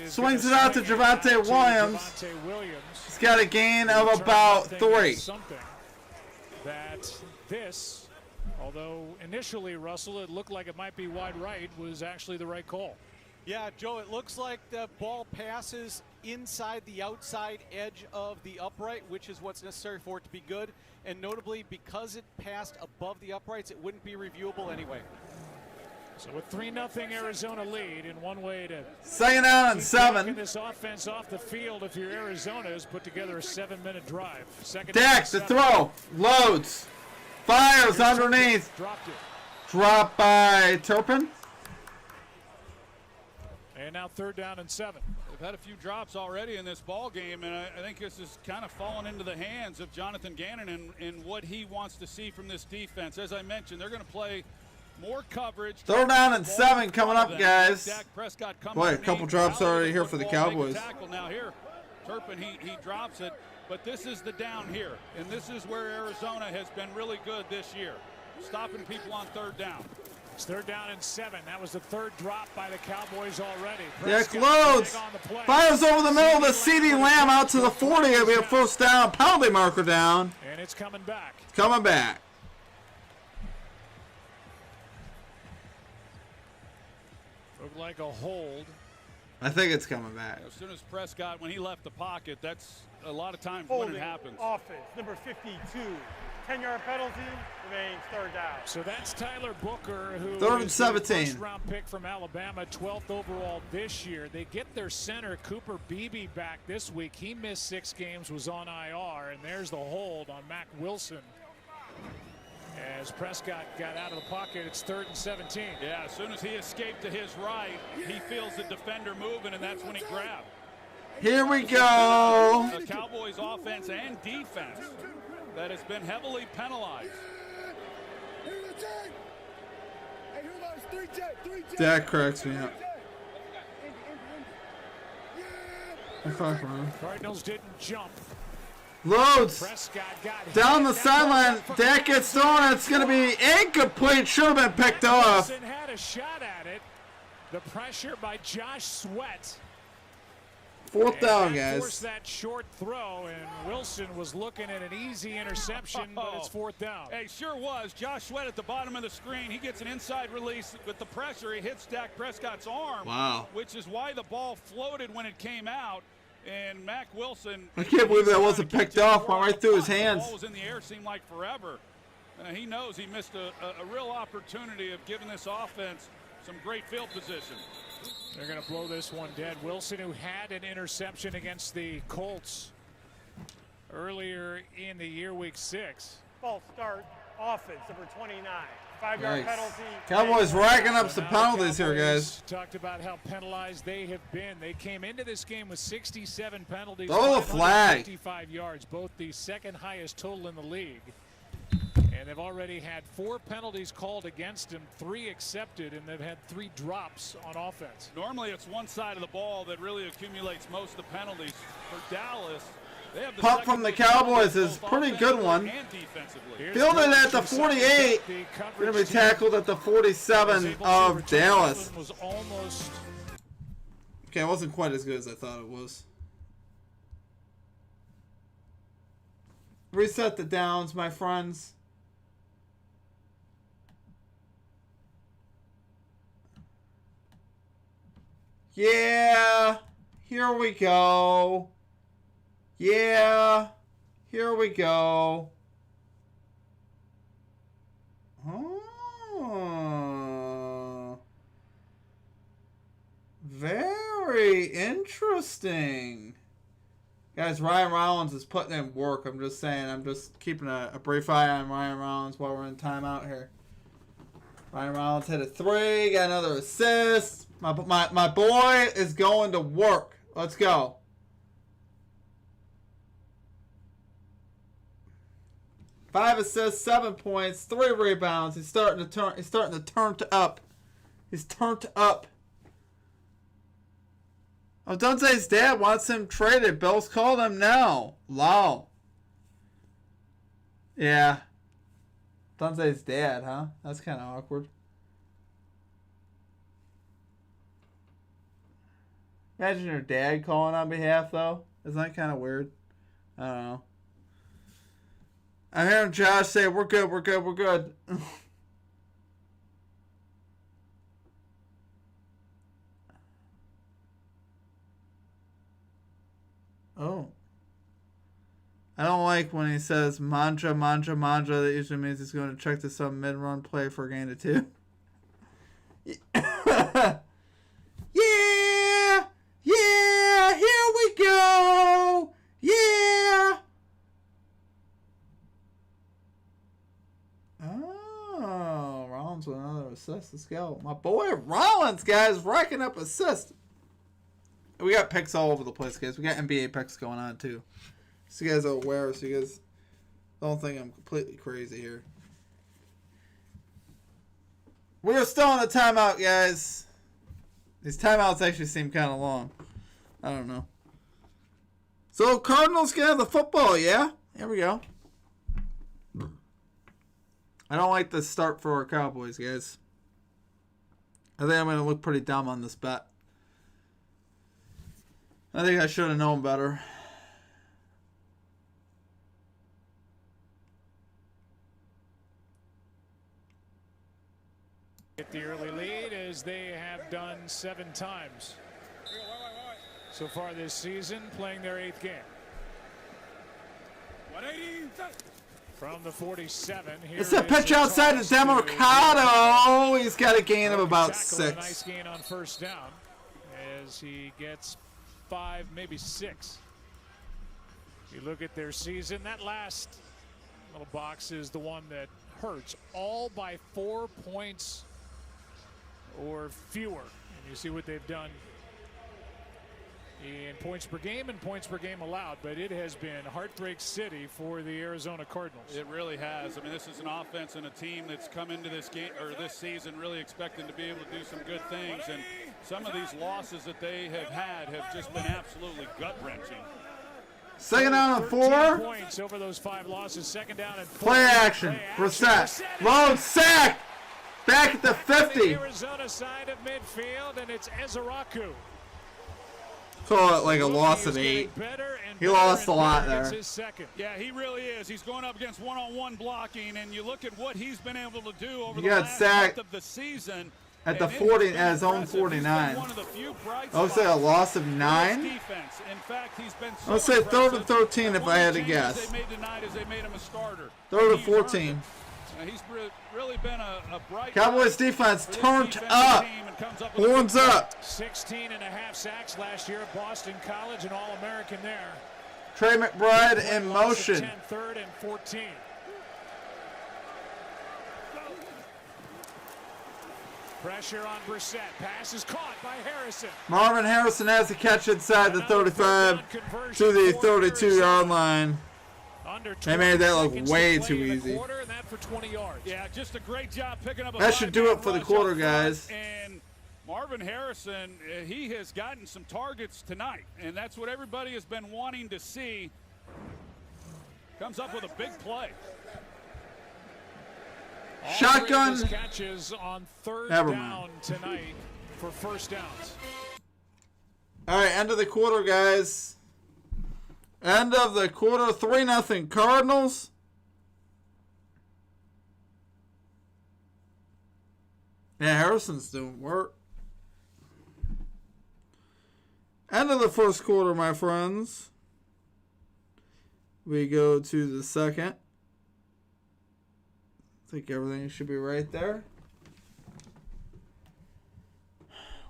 Swings it out to Javonte Williams. He's got a gain of about 3. Something that this, although initially, Russell, it looked like it might be wide right, was actually the right call. Yeah, Joe, it looks like the ball passes inside the outside edge of the upright, which is what's necessary for it to be good. And notably, because it passed above the uprights, it wouldn't be reviewable anyway. So with 3-0 Arizona lead, in one way to 2nd down and 7. this offense off the field, if you're Arizona, has put together a 7-minute drive. Dak, the throw, loads, fires underneath, dropped it. Dropped by Turpin. And now 3rd down and 7. They've had a few drops already in this ball game, and I think this is kind of fallen into the hands of Jonathan Gannon and what he wants to see from this defense. As I mentioned, they're going to play more coverage. 3rd down and 7 coming up, guys. Dak Prescott Boy, a couple drops already here for the Cowboys. Now here, Turpin, he drops it, but this is the down here, and this is where Arizona has been really good this year, stopping people on 3rd down. It's 3rd down and 7. That was the 3rd drop by the Cowboys already. Dak loads, fires over the middle of the CeeDee Lamb out to the 40. It'll be a 1st down, penalty marker down. And it's coming back. Coming back. Looked like a hold. I think it's coming back. As soon as Prescott, when he left the pocket, that's a lot of times Holding when it happens. Offense, number 52. 10-yard penalty, remains third down. So that's Tyler Booker, who Third and is the 17. first-round pick from Alabama, 12th overall this year. They get their center, Cooper Beebe, back this week. He missed 6 games, was on IR, and there's the hold on Mack Wilson. As Prescott got out of the pocket, it's 3rd and 17. Yeah, as soon as he escaped to his right, he feels the defender moving, and that's when he grabbed. Here we go. The Cowboys offense and defense that has been heavily penalized. That cracks me up. I fuck around. Cardinals didn't jump. Loads Prescott got down hit. the sideline. Dak gets thrown. It's going to be incomplete. Should have been picked off. Wilson had a shot at it. The pressure by Josh Sweat. 4th down, And forced guys. that short throw, and Wilson was looking at an easy interception, but it's 4th down. Hey, sure was. Josh Sweat at the bottom of the screen. He gets an inside release with the pressure. He hits Dak Prescott's arm. Wow. Which is why the ball floated when it came out. And Mack Wilson. I can't believe that wasn't picked off. Went right through his hands. The ball was in the air, seemed like forever. He knows he missed a real opportunity of giving this offense some great field position. They're going to blow this one dead. Wilson, who had an interception against the Colts earlier in the year, week 6. False start, offense, number 29. 5-yard Yikes. penalty. Cowboys racking up some So now the penalties here, guys. Cowboys talked about how penalized they have been. They came into this game with 67 penalties. Throw the flag. 55 yards, both the second highest total in the league. And they've already had 4 penalties called against them, 3 accepted, and they've had 3 drops on offense. Normally it's one side of the ball that really accumulates most of the penalties. For Dallas, they have the Punt second from the most Cowboys penalties, is both pretty good offensively one. and defensively. Here's Fielded at the George, who 48. the coverage Going to be team. tackled at the Was 47 able to of return. Dallas. That one was almost Okay, it wasn't quite as good as I thought it was. Reset the downs, my friends. Yeah, here we go. Yeah, here we go. Oh, very interesting. Guys, Ryan Rollins is putting in work. I'm just saying. I'm just keeping a brief eye on Ryan Rollins while we're in timeout here. Ryan Rollins hit a 3, got another assist. My boy is going to work. Let's go. Five assists, 7 points, 3 rebounds. He's starting to turn. He's starting to turn to up. He's turned up. Oh, Dunze's dad wants him traded. Bills called him now. Wow. Yeah. Dunze's dad, huh? That's kind of awkward. Imagine your dad calling on behalf, though. Isn't that kind of weird? I don't know. I'm hearing Josh say, we're good, we're good, we're good. Oh. I don't like when he says mantra, mantra, mantra. That usually means he's going to check to some mid-run play for a gain of 2. Yeah! Yeah! Here we go! Yeah! Oh, Rollins with another assist. Let's go. My boy Rollins, guys, racking up assists. We got picks all over the place, guys. We got NBA picks going on, too. So you guys are aware, so you guys don't think I'm completely crazy here. We're still in a timeout, guys. These timeouts actually seem kind of long. I don't know. So, Cardinals get the football, yeah? Here we go. I don't like the start for our Cowboys, guys. I think I'm going to look pretty dumb on this bet. I think I should have known better. get the early lead, as they have done 7 times so far this season, playing their 8th game. 180. From the 47. It's a pitch outside to Demercado. He's got a gain of about 6. A nice gain on first down as he gets 5, maybe 6. You look at their season, that last little box is the one that hurts, all by 4 points or fewer. And you see what they've done in points per game and points per game allowed, but it has been heartbreak city for the Arizona Cardinals. It really has. I mean, this is an offense and a team that's come into this game or this season really expecting to be able to do some good things, and some of these losses that they have had have just been absolutely gut-wrenching. Second down and 4. 13 points over those 5 losses. Second down and 4. Play action. Brissett. Lone sack. Back at the 50. The Arizona side of midfield, and it's Ezeraku. Call it like a loss of 8. He lost a lot there. Yeah, he really is. He's going up against one-on-one blocking, and you look at what he's been able to do over the last month of the season. At the 40, at his own 49. I'll say a loss of 9. In fact, he's been so I'll say 3rd and 13 if I had to guess. They made tonight is they made him a starter. 3rd and 14. He's really been a bright. Cowboys defense turned up. Horns up. 16 and a half sacks last year at Boston College, an All-American there. Trey McBride in motion. 10, 3rd and 14. Pressure on Brissett. Pass is caught by Harrison. Marvin Harrison has the catch inside the 35 to the 32-yard line. They made that look way too easy. And that for 20 yards. Yeah, just a great job picking up a that should do it for the quarter, guys. And Marvin Harrison, he has gotten some targets tonight, and that's what everybody has been wanting to see. Comes up with a big play. Shotgun catches on 3rd down tonight for first downs. All right, end of the quarter, guys. End of the quarter, 3-0 Cardinals. Yeah, Harrison's doing work. End of the first quarter, my friends. We go to the second. I think everything should be right there.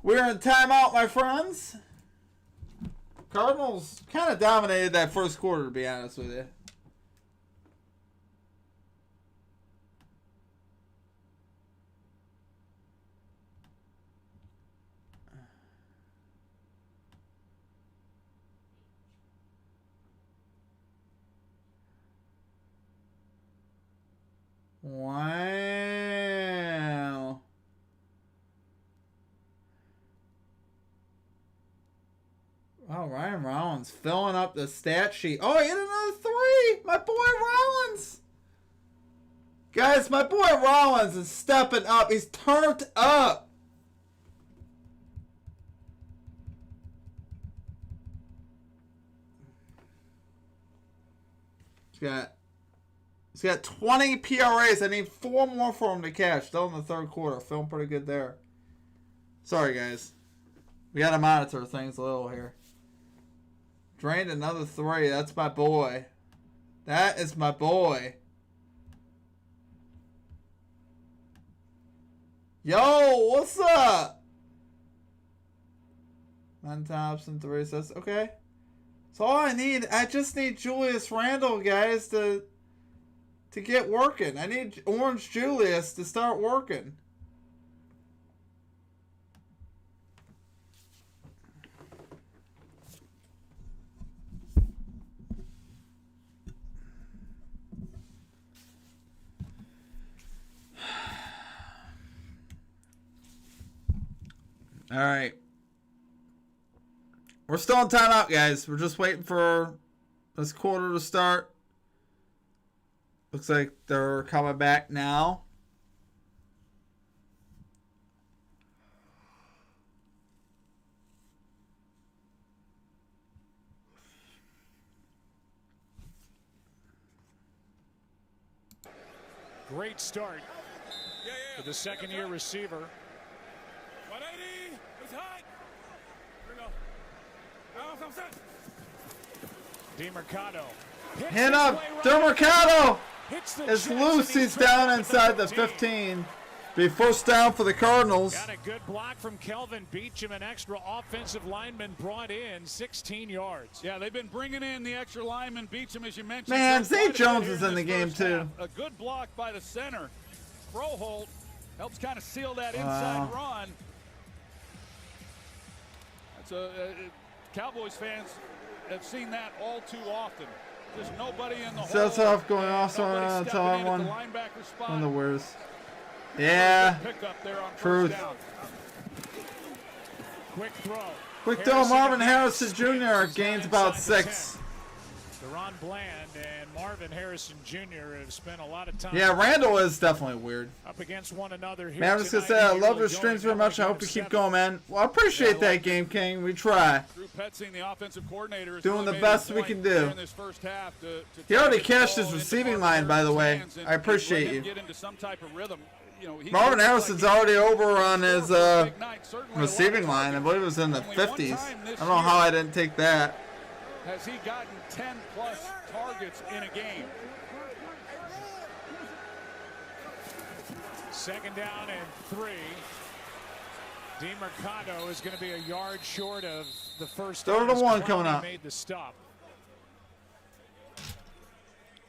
We're in timeout, my friends. Cardinals kind of dominated that first quarter, to be honest with you. Wow. Wow, Ryan Rollins filling up the stat sheet. Oh, he hit another 3. My boy Rollins. Guys, my boy Rollins is stepping up. He's turned up. He's got 20 PRAs. I need 4 more for him to catch. Still in the third quarter. Feeling pretty good there. Sorry, guys. We got to monitor things a little here. Drained another 3. That's my boy. That is my boy. Yo, what's up? 9 Thompson, 3 assists. Okay. So all I need, I just need Julius Randle, guys, to get working. I need Orange Julius to start working. All right. We're still in timeout, guys. We're just waiting for this quarter to start. Looks like they're coming back now. Great start for the second-year receiver. 180. It's hot. Here we go. DeMercado. Hand up, DeMercado. Hits the It's chest, loose. and He's tripped down up at inside the 15. Be first down for the Cardinals. Got a good block from Kelvin Beachum. An extra offensive lineman brought in 16 yards. Yeah, they've been bringing in the extra lineman. Beachum, as you mentioned. Man, Quite a Zay bit Jones here is in the this game first too. half. A good block by the center. Froholt helps kind of seal that inside run. That's Cowboys fans have seen that all too often. There's nobody in the hole. Sets off going off on the top one. One of the worst. Yeah. Truth. Quick throw. Quick throw. Marvin Harrison Jr. gains about 6. Deron Bland and Marvin Harrison Jr. have spent a lot of time. Yeah, Randall is definitely weird. Up against one another here. Man, I'm just going to say, I love your streams very much. I hope you keep going, man. Well, I appreciate that, Game King. We try. Drew Petzing, the offensive coordinator, is doing the best we can do. In this first half to he already cashed his receiving line, by the way. I appreciate you. Get into some type of rhythm. You know, Marvin Harrison's already over on his receiving line. I believe it was in the 50s. I don't know how I didn't take that. Has he gotten 10-plus targets in a game? Second down and 3. DeMercado is going to be a yard short of the first. 3rd and 1 coming up. Made the stop.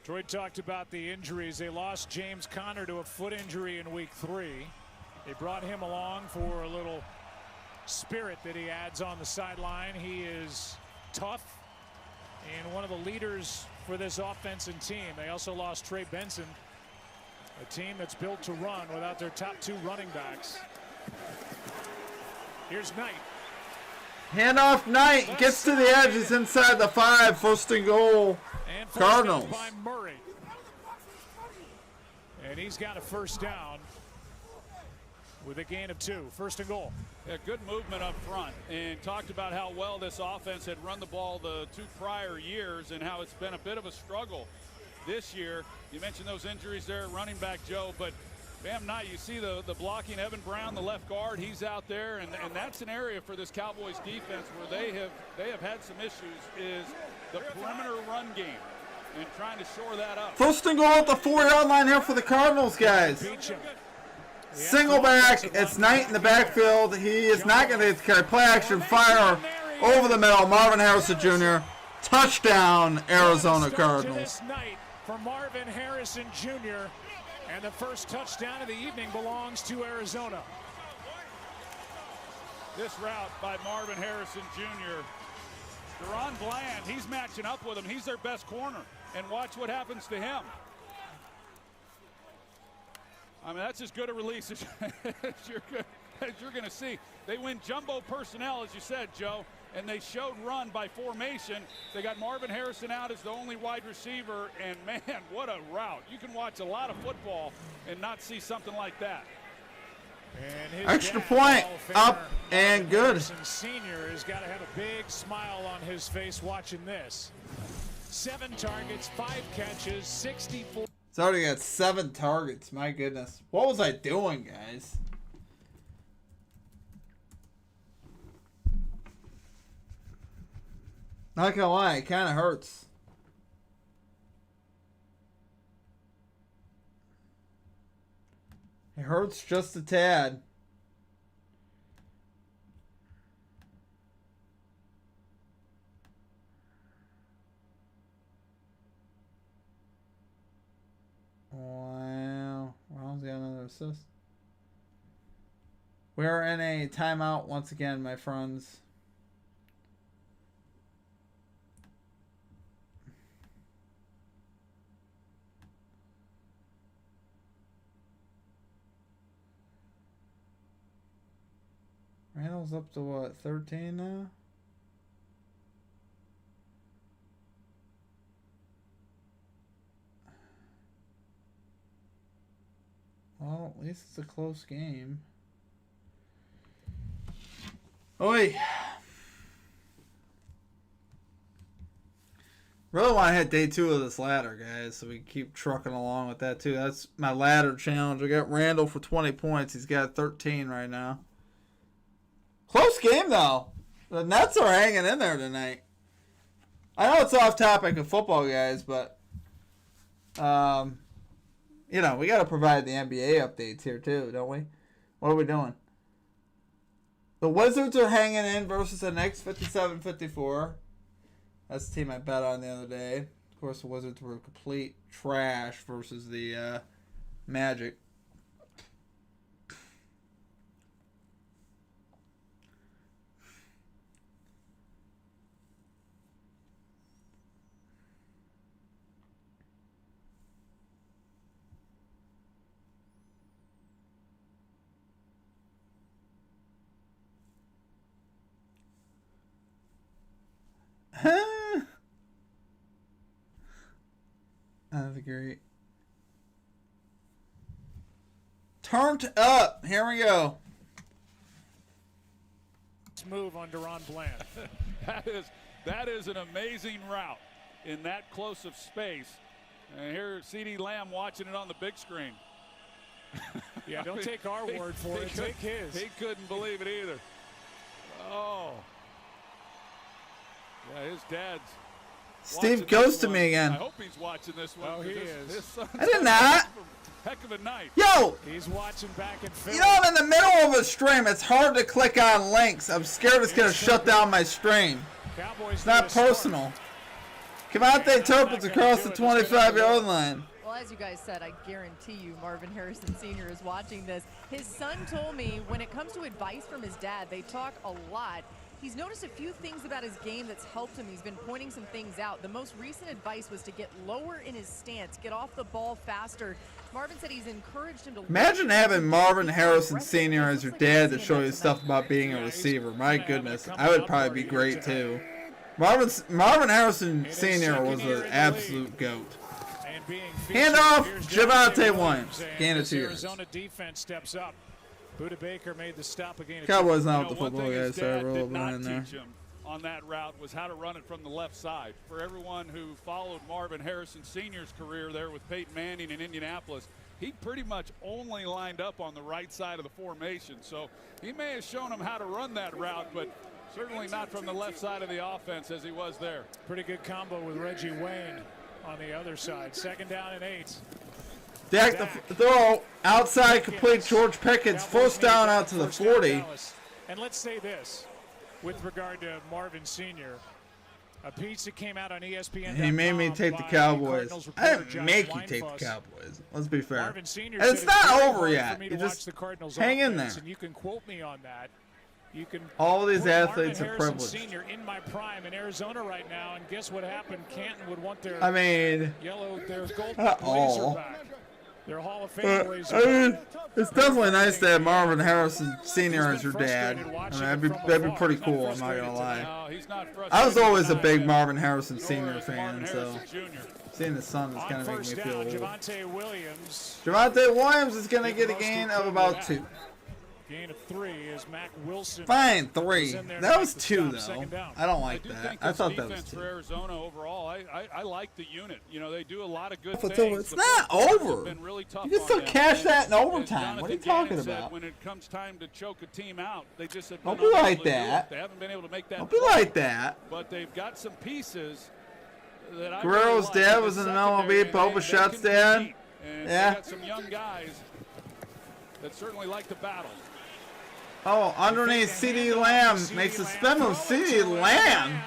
Troy talked about the injuries. They lost James Conner to a foot injury in week 3. They brought him along for a little spirit that he adds on the sideline. He is tough and one of the leaders for this offensive team. They also lost Trey Benson, a team that's built to run without their top 2 running backs. Here's Knight. Handoff Knight gets to the edge. He's inside the 5. First and goal. And Cardinals. by Murray. And he's got a first down with a gain of 2. First and goal. Yeah, good movement up front, and talked about how well this offense had run the ball the 2 prior years and how it's been a bit of a struggle this year. You mentioned those injuries there at running back, Joe, but Bam Knight, you see the blocking. Evan Brown, the left guard, he's out there, and that's an area for this Cowboys defense where they have had some issues, is the perimeter run game and trying to shore that up. First and goal at the 4-yard line here for the Cardinals, guys. Single back. It's Knight in the backfield. He is not going to carry. Play action, fire over the middle. Marvin Harrison Jr. Touchdown, Arizona Cardinals. For Marvin Harrison Jr. And the first touchdown of the evening belongs to Arizona. This route by Marvin Harrison Jr. Deron Bland, he's matching up with him. He's their best corner. And watch what happens to him. I mean, that's as good a release as you're going to see. They win jumbo personnel, as you said, Joe, and they showed run by formation. They got Marvin Harrison out as the only wide receiver, and, man, what a route. You can watch a lot of football and not see something like that. And extra point, up and good. Harrison Sr. has got to have a big smile on his face watching this. 7 targets, 5 catches, 64. It's already got 7 targets. My goodness. What was I doing, guys? Not gonna lie, it kind of hurts. It hurts just a tad. Wow. Round's got another assist. We're in a timeout once again, my friends. Randall's up to what, 13 now? Well, at least it's a close game. Oi! Really want to hit day 2 of this ladder, guys, so we can keep trucking along with that too. That's my ladder challenge. I got Randall for 20 points. He's got 13 right now. Close game, though. The Nets are hanging in there tonight. I know it's off topic of football, guys, but You know, we got to provide the NBA updates here too, don't we? What are we doing? The Wizards are hanging in versus the Knicks 57-54. That's the team I bet on the other day. Of course, the Wizards were complete trash versus the Magic. That's great. Turned up. Here we go. Move on Deron Bland. that is an amazing route in that close of space. And here, CeeDee Lamb watching it on the big screen. Yeah, don't take our word for it. Take his. He couldn't believe it either. Oh. Yeah, his dad's. Steve ghosted me again. I hope he's watching this one. Oh, he is. I did not. Heck of a night. Yo! He's watching back in Philly. You know, I'm in the middle of a stream. It's hard to click on links. I'm scared it's going to shut down my stream. It's not personal. Cavante Turpin's across the 25-yard line. Well, as you guys said, I guarantee you Marvin Harrison Sr. is watching this. His son told me when it comes to advice from his dad, they talk a lot. He's noticed a few things about his game that's helped him. He's been pointing some things out. The most recent advice was to get lower in his stance, get off the ball faster. Marvin said he's encouraged him to... Imagine having Marvin Harrison Sr. as your dad to show you stuff about being a receiver. My goodness, I would probably be great too. Marvin Harrison Sr. was an absolute goat. Hand off, Javonte Williams. Gain of 2 yards. Arizona defense steps up. Buda Baker made the stop again. Cowboys not with the football guys, so I roll over in there. On that route was how to run it from the left side. For everyone who followed Marvin Harrison Sr.'s career there with Peyton Manning in Indianapolis, he pretty much only lined up on the right side of the formation. So he may have shown him how to run that route, but certainly not from the left side of the offense as he was there. Pretty good combo with Reggie Wayne on the other side. 2nd down and 8. Dak the throw outside, complete George Pickens, first down out to the 40. And let's say this with regard to Marvin Sr. A piece that came out on ESPN. He made me take the Cowboys. I didn't make you take the Cowboys. Let's be fair. And it's not over yet. You just hang in there. And you can quote me on that. You can. All these athletes are privileged. Senior in my prime in Arizona right now, and guess what happened? Canton would want their yellow, their gold blazer back. Their Hall of Fame blazer. It's definitely nice to have Marvin Harrison Sr. as your dad. I mean, that'd be pretty cool. I'm not gonna lie. I was always a big Marvin Harrison Sr. fan, so seeing his son is kind of making me feel old. Javonte Williams. Javonte Williams is gonna get a gain of about 2. Gain of 3 is Mac Wilson. Fine, 3. That was 2 though. I don't like that. I thought that was 2. For Arizona overall, I like the unit. You know, they do a lot of good things. It's not over. Really you can still cash that in overtime. What are you talking about? When it comes time to choke a team out, they just have don't be like that. They haven't been able to make that. Don't be like that. But they've got some pieces that I Guerrero's really dad was in the MLB. Boba Shutt's dad. Yeah. Got some young guys that certainly like to battle. Oh, underneath CeeDee Lamb makes a spin move. CeeDee Lamb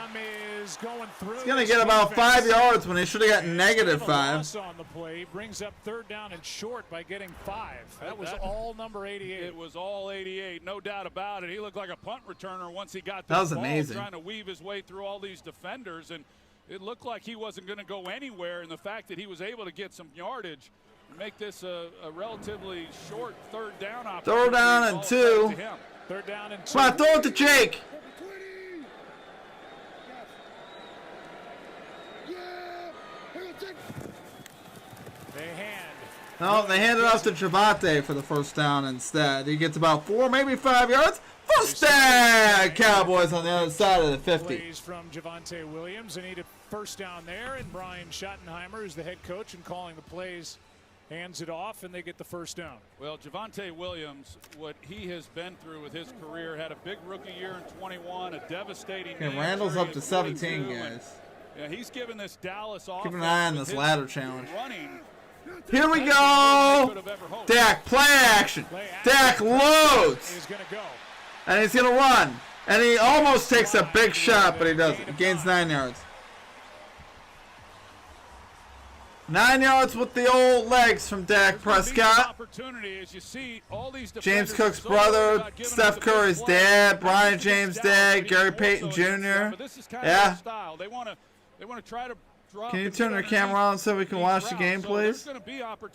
is going to get about 5 yards when he should have gotten -5. On the play brings up 3rd down and short by getting 5. That was all number 88. It was all 88, no doubt about it. He looked like a punt returner once he got that was ball, amazing. Trying to weave his way through all these defenders, and it looked like he wasn't going to go anywhere. And the fact that he was able to get some yardage, make this a relatively short 3rd down opportunity. 3rd down and 2. 3rd down and 2. Come on, throw it to Jake. No, they hand it off to Javonte for the 1st down instead. He gets about 4, maybe 5 yards. 1st down, Cowboys on the other side of the 50. Plays from Javonte Williams. They need a 1st down there, and Brian Schottenheimer is the head coach and calling the plays. Hands it off, and they get the 1st down. Well, Javonte Williams, what he has been through with his career, had a big rookie year in 21, a devastating. Okay, Randall's up to 17, guys. Yeah, he's given this Dallas offense. Keep an eye on this ladder challenge. Running Here we go. Dak, play action. Dak loads. Is going to go. And he's going to run. And he almost takes a big shot, but he doesn't. He gains 9 yards. 9 yards with the old legs from Dak Prescott. James Cook's brother, Steph Curry's dad, Brian James' dad, Gary Payton Jr. Yeah. They want to try to drop. Can you turn the camera on so we can watch the game, please?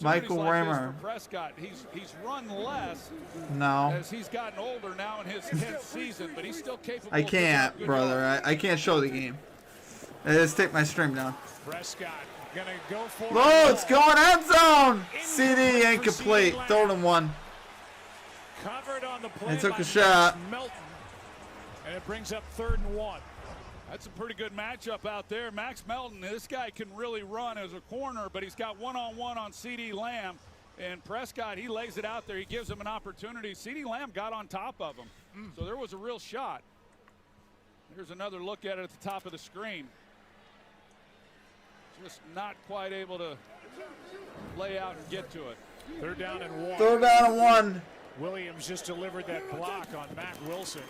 Michael Raymer. Prescott. He's run less. No. As he's gotten older now in his 10th season, but he's still capable. I can't, brother. I can't show the game. Just take my stream down. Prescott gonna go for Loads going end zone. CD incomplete. 3rd and 1. Covered on the play. They took by a shot. Melton. And it brings up 3rd and 1. That's a pretty good matchup out there. Max Melton, this guy can really run as a corner, but he's got one-on-one on CeeDee Lamb. And Prescott, he lays it out there. He gives him an opportunity. CeeDee Lamb got on top of him. So there was a real shot. Here's another look at it at the top of the screen. Just not quite able to lay out and get to it. 3rd down and 1. 3rd down and 1. Williams just delivered that block on Mac Wilson.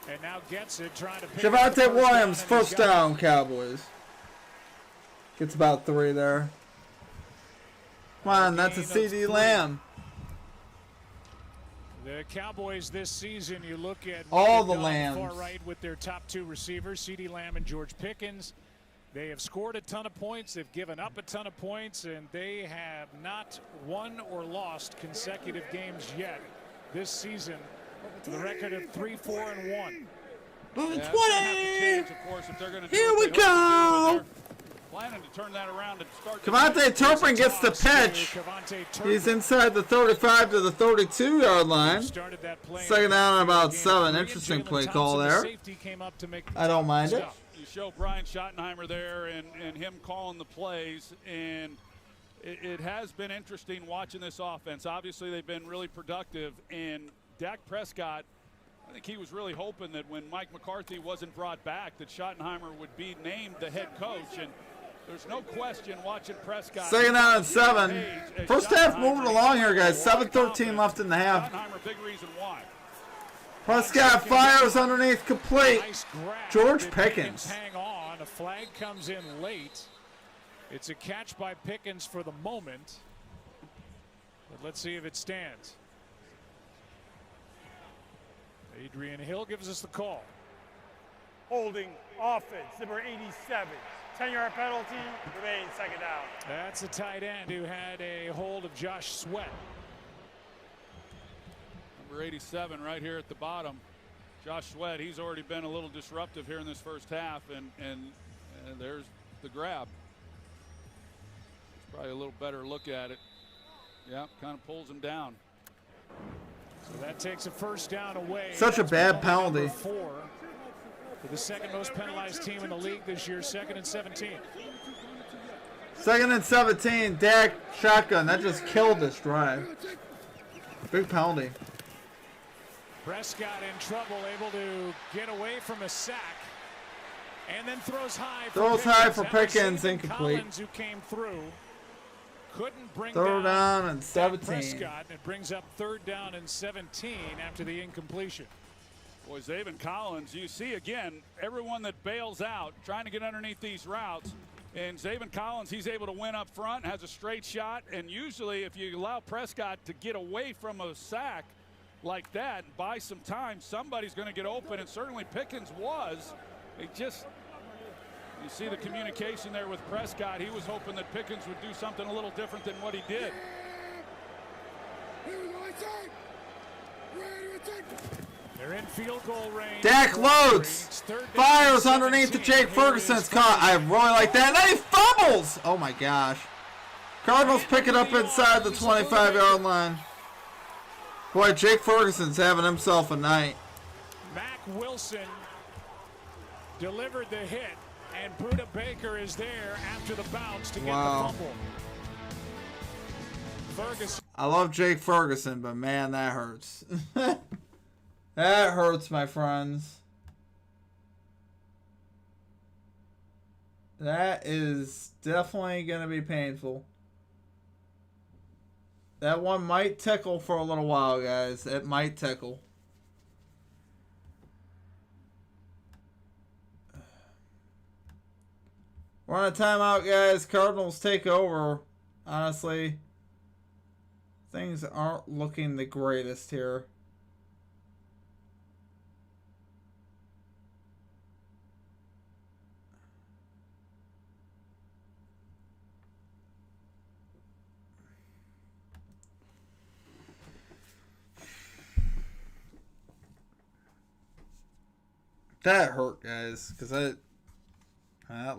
And now gets it, trying to pick Javonte Williams, 1st down, Cowboys. Gets about 3 there. Come on, that's a CeeDee Lamb. The Cowboys this season, you look at all the far Lambs. right with their top 2 receivers, CeeDee Lamb and George Pickens. They have scored a ton of points, they've given up a ton of points, and they have not won or lost consecutive games yet this season. The record of 3-4-1. 20. Here Here we go. Planning to turn that around and start. Cavante Turpin gets the pitch. He's inside the 35 to the 32-yard line. 2nd down and about 7. Interesting play call there. I don't mind it. You show Brian Schottenheimer there and him calling the plays, and it has been interesting watching this offense. Obviously, they've been really productive, and Dak Prescott, I think he was really hoping that when Mike McCarthy wasn't brought back, that Schottenheimer would be named the head coach. And there's no question watching Prescott. 2nd down and 7. First half moving along here, guys. 7:13 left in the half. Schottenheimer, big reason why. Prescott fires underneath, complete. Nice grab. George Pickens. Hang on. A flag comes in late. It's a catch by Pickens for the moment. But let's see if it stands. Adrian Hill gives us the call. Holding offense, number 87. 10-yard penalty, remains 2nd down. That's the tight end who had a hold of Josh Sweat. Number 87 right here at the bottom. Josh Sweat, he's already been a little disruptive here in this first half, and there's the grab. It's probably a little better look at it. Yeah, kind of pulls him down. So that takes a 1st down away. Such a bad penalty. 4 for the 2nd most penalized team in the league this year, 2nd and 17. 2nd and 17. Dak shotgun. That just killed this drive. Big penalty. Prescott in trouble, able to get away from a sack. And then throws high. Throws high for Pickens, incomplete. Collins, who came through, couldn't bring 3rd down and 17. Prescott, and it brings up 3rd down and 17 after the incompletion. Boy, Zaven Collins, you see again, everyone that bails out trying to get underneath these routes. And Zaven Collins, he's able to win up front, has a straight shot. And usually if you allow Prescott to get away from a sack like that and buy some time, somebody's going to get open. And certainly Pickens was. It just, you see the communication there with Prescott. He was hoping that Pickens would do something a little different than what he did. They're in field goal range. Dak loads. Fires underneath the Jake Ferguson's caught. I really like that. And then he fumbles. Oh my gosh. Cardinals pick it up inside the 25-yard line. Boy, Jake Ferguson's having himself a night. Mac Wilson delivered the hit, and Buda Baker is there after the bounce to get the fumble. Ferguson. I love Jake Ferguson, but man, that hurts. That hurts, my friends. That is definitely going to be painful. That one might tickle for a little while, guys. It might tickle. We're on a timeout, guys. Cardinals take over. Honestly, things aren't looking the greatest here. That hurt, guys, because that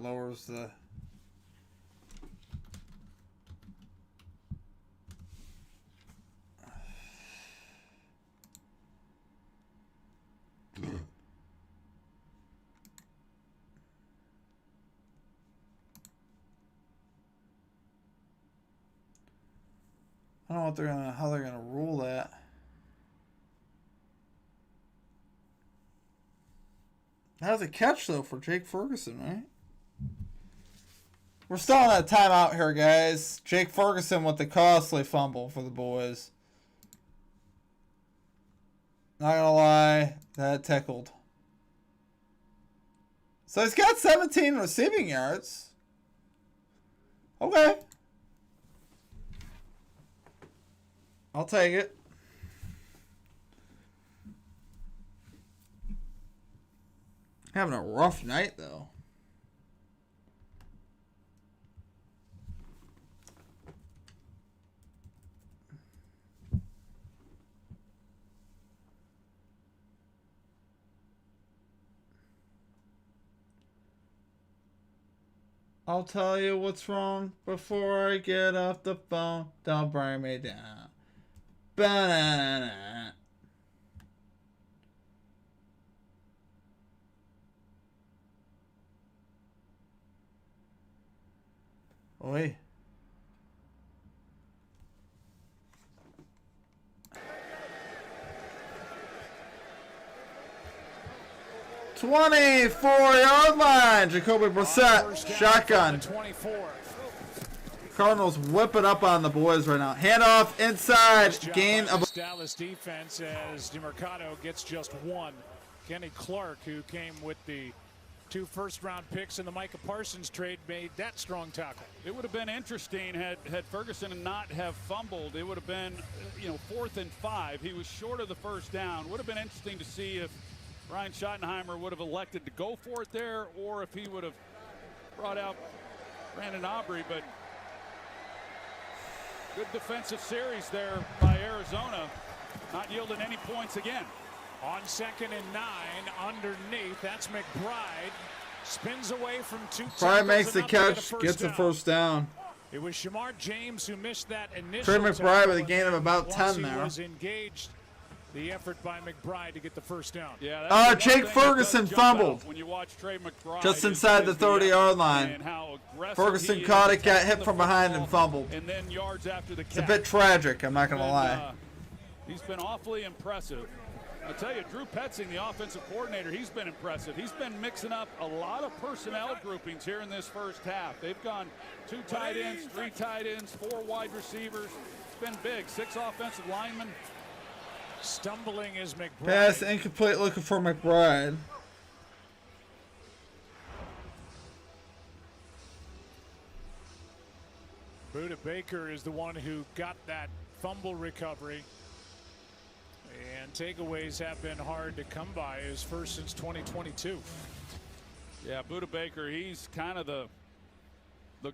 lowers the... I don't know how they're gonna rule that. That was a catch though for Jake Ferguson, right? We're still on a timeout here, guys. Jake Ferguson with the costly fumble for the boys. Not gonna lie, that tickled. So he's got 17 receiving yards. Okay. I'll take it. Having a rough night, though. I'll tell you what's wrong before I get off the phone. Don't bring me down. Banana. Oi. "24-yard line." Jacoby Brissett, shotgun. 24. Cardinals whip it up on the boys right now. Handoff inside, gain of... Dallas defense as DeMercado gets just one. Kenny Clark, who came with the 2 first-round picks in the Micah Parsons trade, made that strong tackle. It would have been interesting had Ferguson not have fumbled. It would have been, 4th and 5. He was short of the first down. Would have been interesting to see if Ryan Schottenheimer would have elected to go for it there, or if he would have brought out Brandon Aubrey. But good defensive series there by Arizona, not yielding any points again. On 2nd and 9, underneath, that's McBride. Spins away from 2 tackles. Bride makes the and up to catch, get gets the first down. It was Shamar James who missed that initial Trey McBride with a tackle, gain of about and 10 there. was engaged. The effort by McBride to get the first down. Yeah, Jake Ferguson fumbled when you watch Trey McBride, just inside the 30-yard line. Ferguson caught it, got hit from behind, and fumbled. And then yards after the catch. It's a bit tragic, I'm not going to lie. He's been awfully impressive. I'll tell you, Drew Petzing, the offensive coordinator, he's been impressive. He's been mixing up a lot of personnel groupings here in this first half. They've gone 2 tight ends, 3 tight ends, 4 wide receivers. It's been big. 6 offensive linemen. Stumbling is McBride. Pass incomplete, looking for McBride. Buda Baker is the one who got that fumble recovery. And takeaways have been hard to come by. His first since 2022. Yeah, Buda Baker, he's kind of the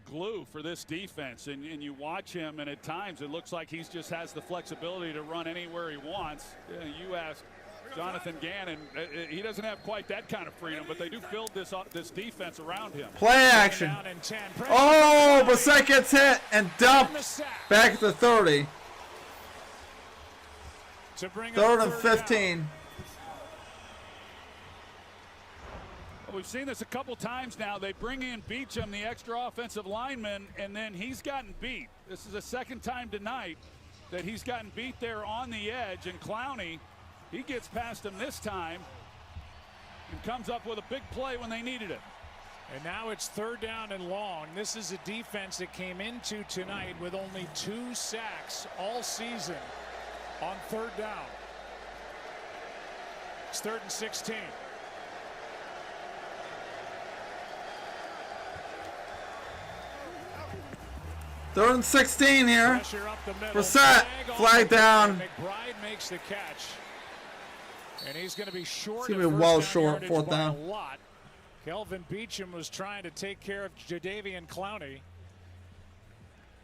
glue for this defense, and you watch him, and at times it looks like he just has the flexibility to run anywhere he wants. You ask Jonathan Gannon, he doesn't have quite that kind of freedom, but they do build this defense around him. Play action. Oh, Brissett gets hit and dumped back at the 30. 3rd and 15. Well, we've seen this a couple times now. They bring in Beachum, the extra offensive lineman, and then he's gotten beat. This is the 2nd time tonight that he's gotten beat there on the edge, and Clowney, he gets past him this time and comes up with a big play when they needed it. And now it's 3rd down and long. This is a defense that came into tonight with only 2 sacks all season on 3rd down. It's 3rd and 16. Third and 16 here. Pressure up the middle. We're set. Flag down. McBride makes the catch. And he's going to be short. It's going to be well short, 4th down. A lot. Kelvin Beachum was trying to take care of Jadeveon Clowney.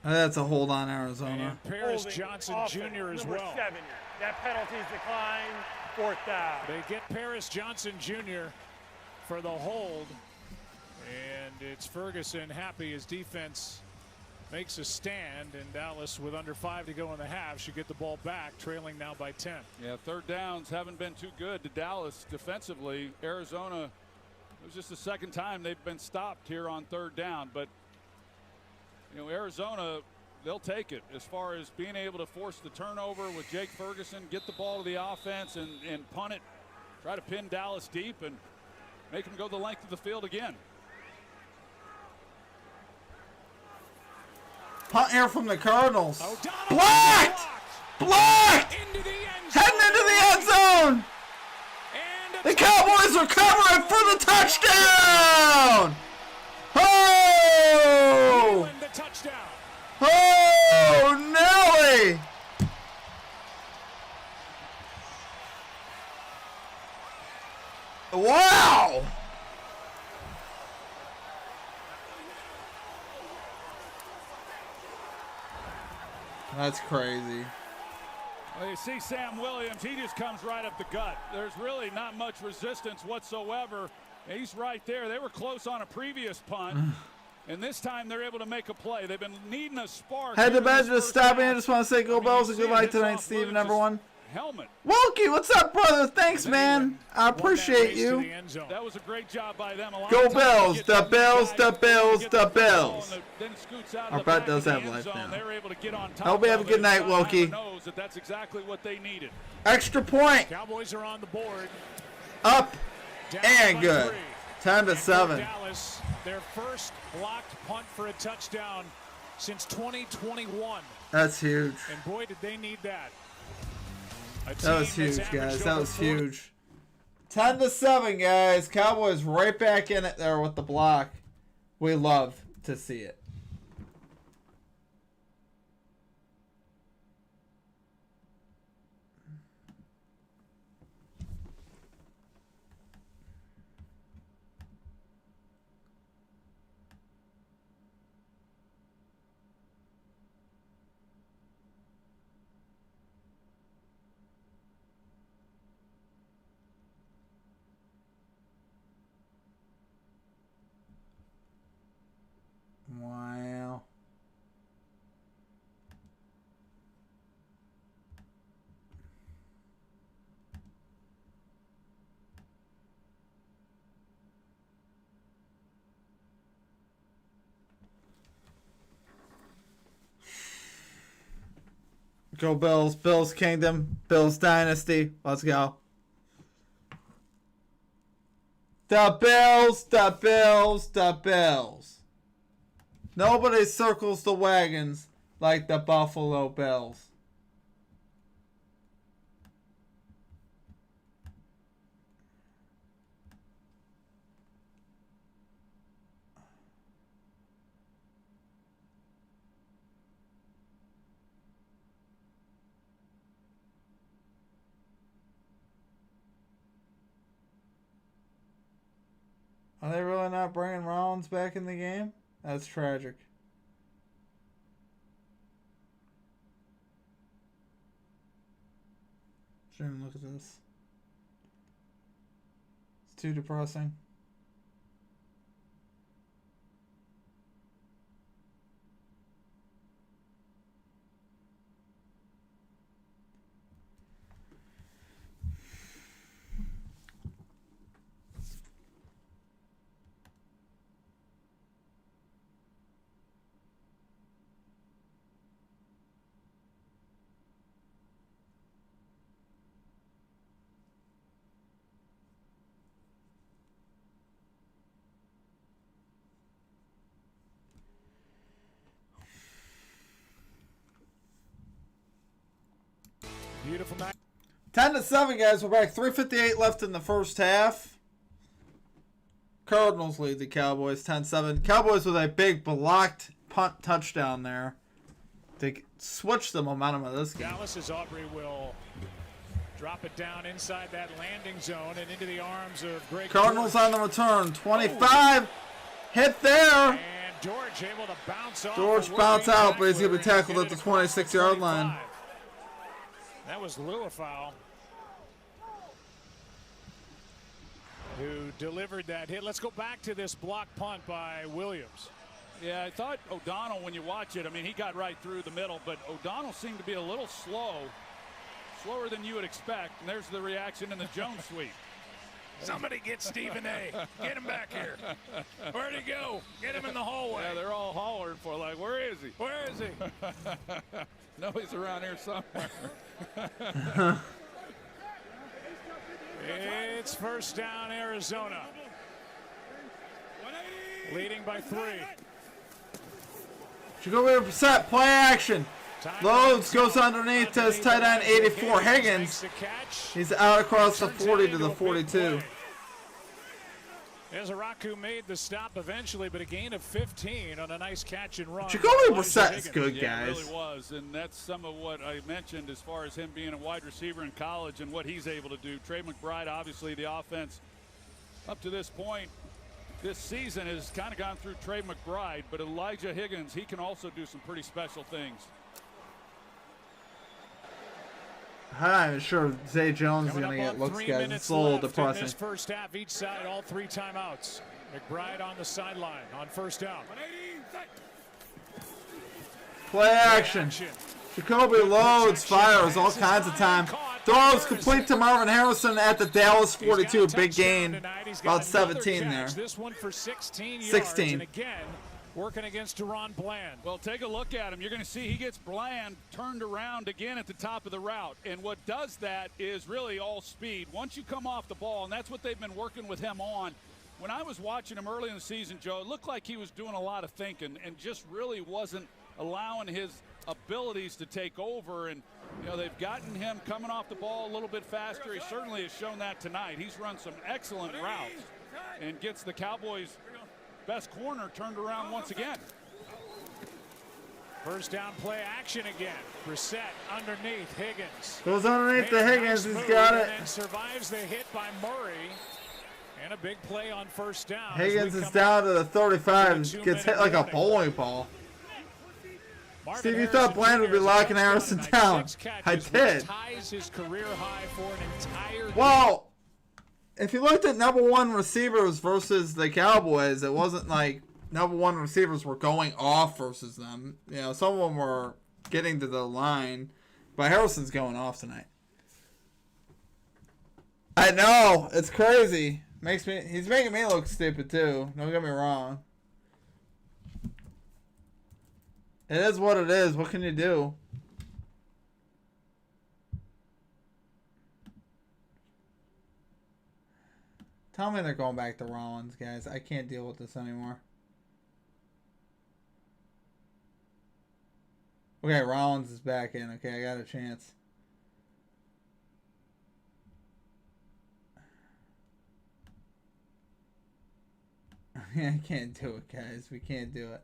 That's a hold on Arizona. And Paris Johnson Jr. as well. Number 7. That penalty's declined. 4th down. They get Paris Johnson Jr. for the hold. And it's Ferguson happy his defense makes a stand, and Dallas, with under 5 to go in the half, should get the ball back, trailing now by 10. Yeah, 3rd downs haven't been too good to Dallas defensively. Arizona, it was just the 2nd time they've been stopped here on 3rd down. But, you know, Arizona, they'll take it as far as being able to force the turnover with Jake Ferguson, get the ball to the offense and punt it, try to pin Dallas deep and make them go the length of the field again. Punt here from the Cardinals. Blocked! Blocked! Into the end zone. Heading into the end zone. The Cowboys are covering for the touchdown. Oh! The touchdown. Oh, Nelly! Wow! That's crazy. Well, you see Sam Williams, he just comes right up the gut. There's really not much resistance whatsoever. He's right there. They were close on a previous punt, and this time they're able to make a play. They've been needing a spark. Had to imagine just stopping. I just want to say go Bells and good luck tonight, Steven, everyone. Helmet. Wilkie, what's up, brother? Thanks, man. I appreciate you. That was a great job by them. Go Bills, the Bills, the Bills, the Bills. Our bet does have life now. I hope you have a good night, Wilkie. That's exactly what they needed. Extra point. Cowboys are on the board. Up and good. 10-7. Dallas, their first blocked punt for a touchdown since 2021. That's huge. And boy, did they need that. That was huge, guys. That was huge. 10-7, guys. Cowboys right back in it there with the block. We love to see it. Wow. Go Bills. Bills Kingdom. Bills Dynasty. Let's go. The Bills. The Bills. The Bills. Nobody circles the wagons like the Buffalo Bills. Are they really not bringing Rollins back in the game? That's tragic. Shouldn't even look at this. It's too depressing. Beautiful night. 10-7, guys. We're back. 3:58 left in the first half. Cardinals lead the Cowboys 10-7. Cowboys with a big blocked punt touchdown there to switch the momentum of this game. Dallas as Aubrey will drop it down inside that landing zone and into the arms of Greg Cardinals George. on the return. 25. Hit there. And George able to bounce off. George bounced out, but he's going to be tackled at the 26-yard line. That was Littlefowl who delivered that hit. Let's go back to this block punt by Williams. Yeah, I thought O'Donnell, when you watch it, I mean, he got right through the middle, but O'Donnell seemed to be a little slower than you would expect. And there's the reaction in the Jones sweep. Somebody get Stephen A. Get him back here. Where'd he go? Get him in the hallway. Yeah, they're all hollering for, like, where is he? Where is he? No, he's around here somewhere. It's first down, Arizona. Leading by 3. Jacoby Brissett, play action. Loads, goes underneath to his tight end, 84, Higgins. He's out across the 40 to the 42. Ezaraku made the stop eventually, but a gain of 15 on a nice catch and run. Jacoby Brissett is good, guys. Yeah, it really was, and that's some of what I mentioned as far as him being a wide receiver in college and what he's able to do. Trey McBride, obviously, the offense up to this point this season has kind of gone through Trey McBride, but Elijah Higgins, he can also do some pretty special things. I'm not even sure Zay Jones is going to get looks, guys. It's a little depressing. This first half, each side, all 3 timeouts. McBride on the sideline on first down. Play action. Jacoby loads, fires all kinds of time. Throws complete to Marvin Harrison at the Dallas 42. Big gain. About 17 there. This one for 16 yards. 16. And again, working against Deron Bland. Well, take a look at him. You're going to see he gets Bland turned around again at the top of the route. And what does that is really all speed. Once you come off the ball, and that's what they've been working with him on. When I was watching him early in the season, Joe, it looked like he was doing a lot of thinking and just really wasn't allowing his abilities to take over. And, you know, they've gotten him coming off the ball a little bit faster. He certainly has shown that tonight. He's run some excellent routes and gets the Cowboys' best corner turned around once again. First down play action again. Brissett underneath Higgins. Goes underneath the Higgins. He's got it. And survives the hit by Murray. And a big play on first down. Higgins is down to the 35. Gets hit like a bowling ball. Steve, you thought Bland would be locking Harrison down. I did. Ties his career high for an entire well, if you looked at number 1 receivers versus the Cowboys, it wasn't like number 1 receivers were going off versus them. You know, some of them were getting to the line, but Harrison's going off tonight. I know, it's crazy. He's making me look stupid too. Don't get me wrong. It is what it is. What can you do? Tell me they're going back to Rollins, guys. I can't deal with this anymore. Okay, Rollins is back in. Okay, I got a chance. I can't do it, guys. We can't do it.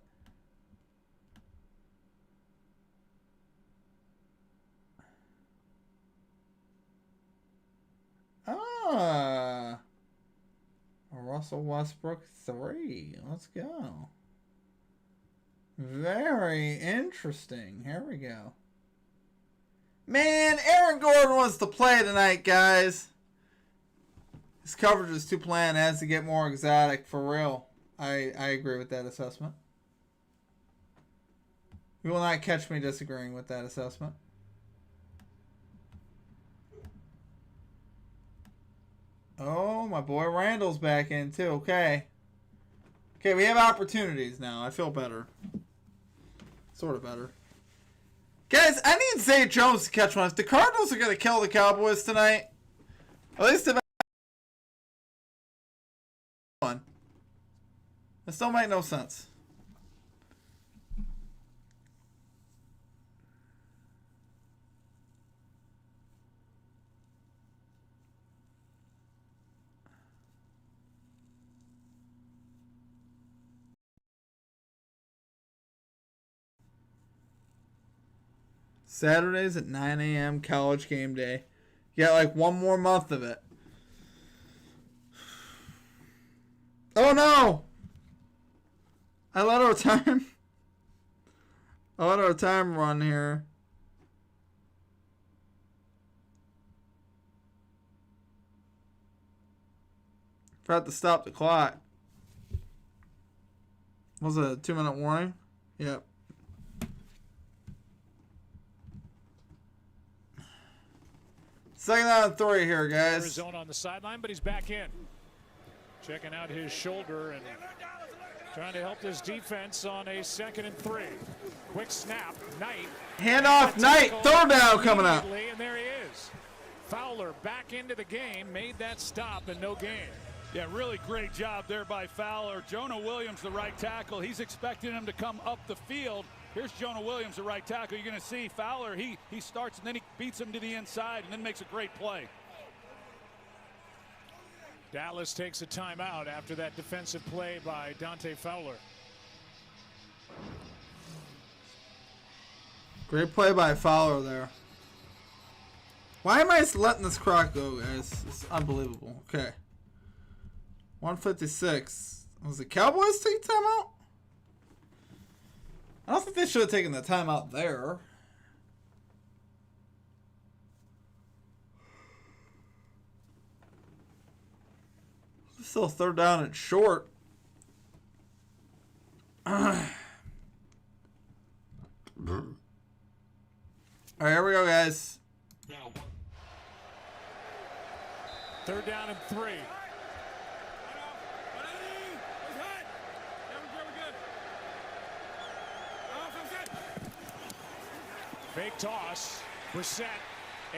Ah. Russell Westbrook 3. Let's go. Very interesting. Here we go. Man, Aaron Gordon wants to play tonight, guys. His coverage is too bland. Has to get more exotic for real. I agree with that assessment. You will not catch me disagreeing with that assessment. Oh, my boy Randall's back in too. Okay. Okay, we have opportunities now. I feel better. Sort of better. Guys, I need Zay Jones to catch one. If the Cardinals are going to kill the Cowboys tonight, at least if one. This don't make no sense. Saturdays at 9 a.m. college game day. You got like one more month of it. Oh no! I let our time run here. Forgot to stop the clock. Was it a 2-minute warning? Yep. Second down and 3 here, guys. Arizona on the sideline, but he's back in. Checking out his shoulder and trying to help this defense on a 2nd and 3. Quick snap, Knight. Handoff, Knight. Third down coming up. And there he is. Fowler back into the game, made that stop and no gain. Yeah, really great job there by Fowler. Jonah Williams, the right tackle. He's expecting him to come up the field. Here's Jonah Williams, the right tackle. You're going to see Fowler, he starts and then he beats him to the inside and then makes a great play. Dallas takes a timeout after that defensive play by Dante Fowler. Great play by Fowler there. Why am I letting this clock go, guys? It's unbelievable. Okay. 156. Was the Cowboys take timeout? I don't think they should have taken the timeout there. Still third down and short. All right, here we go, guys. Third down and 3. Fake toss. Brissett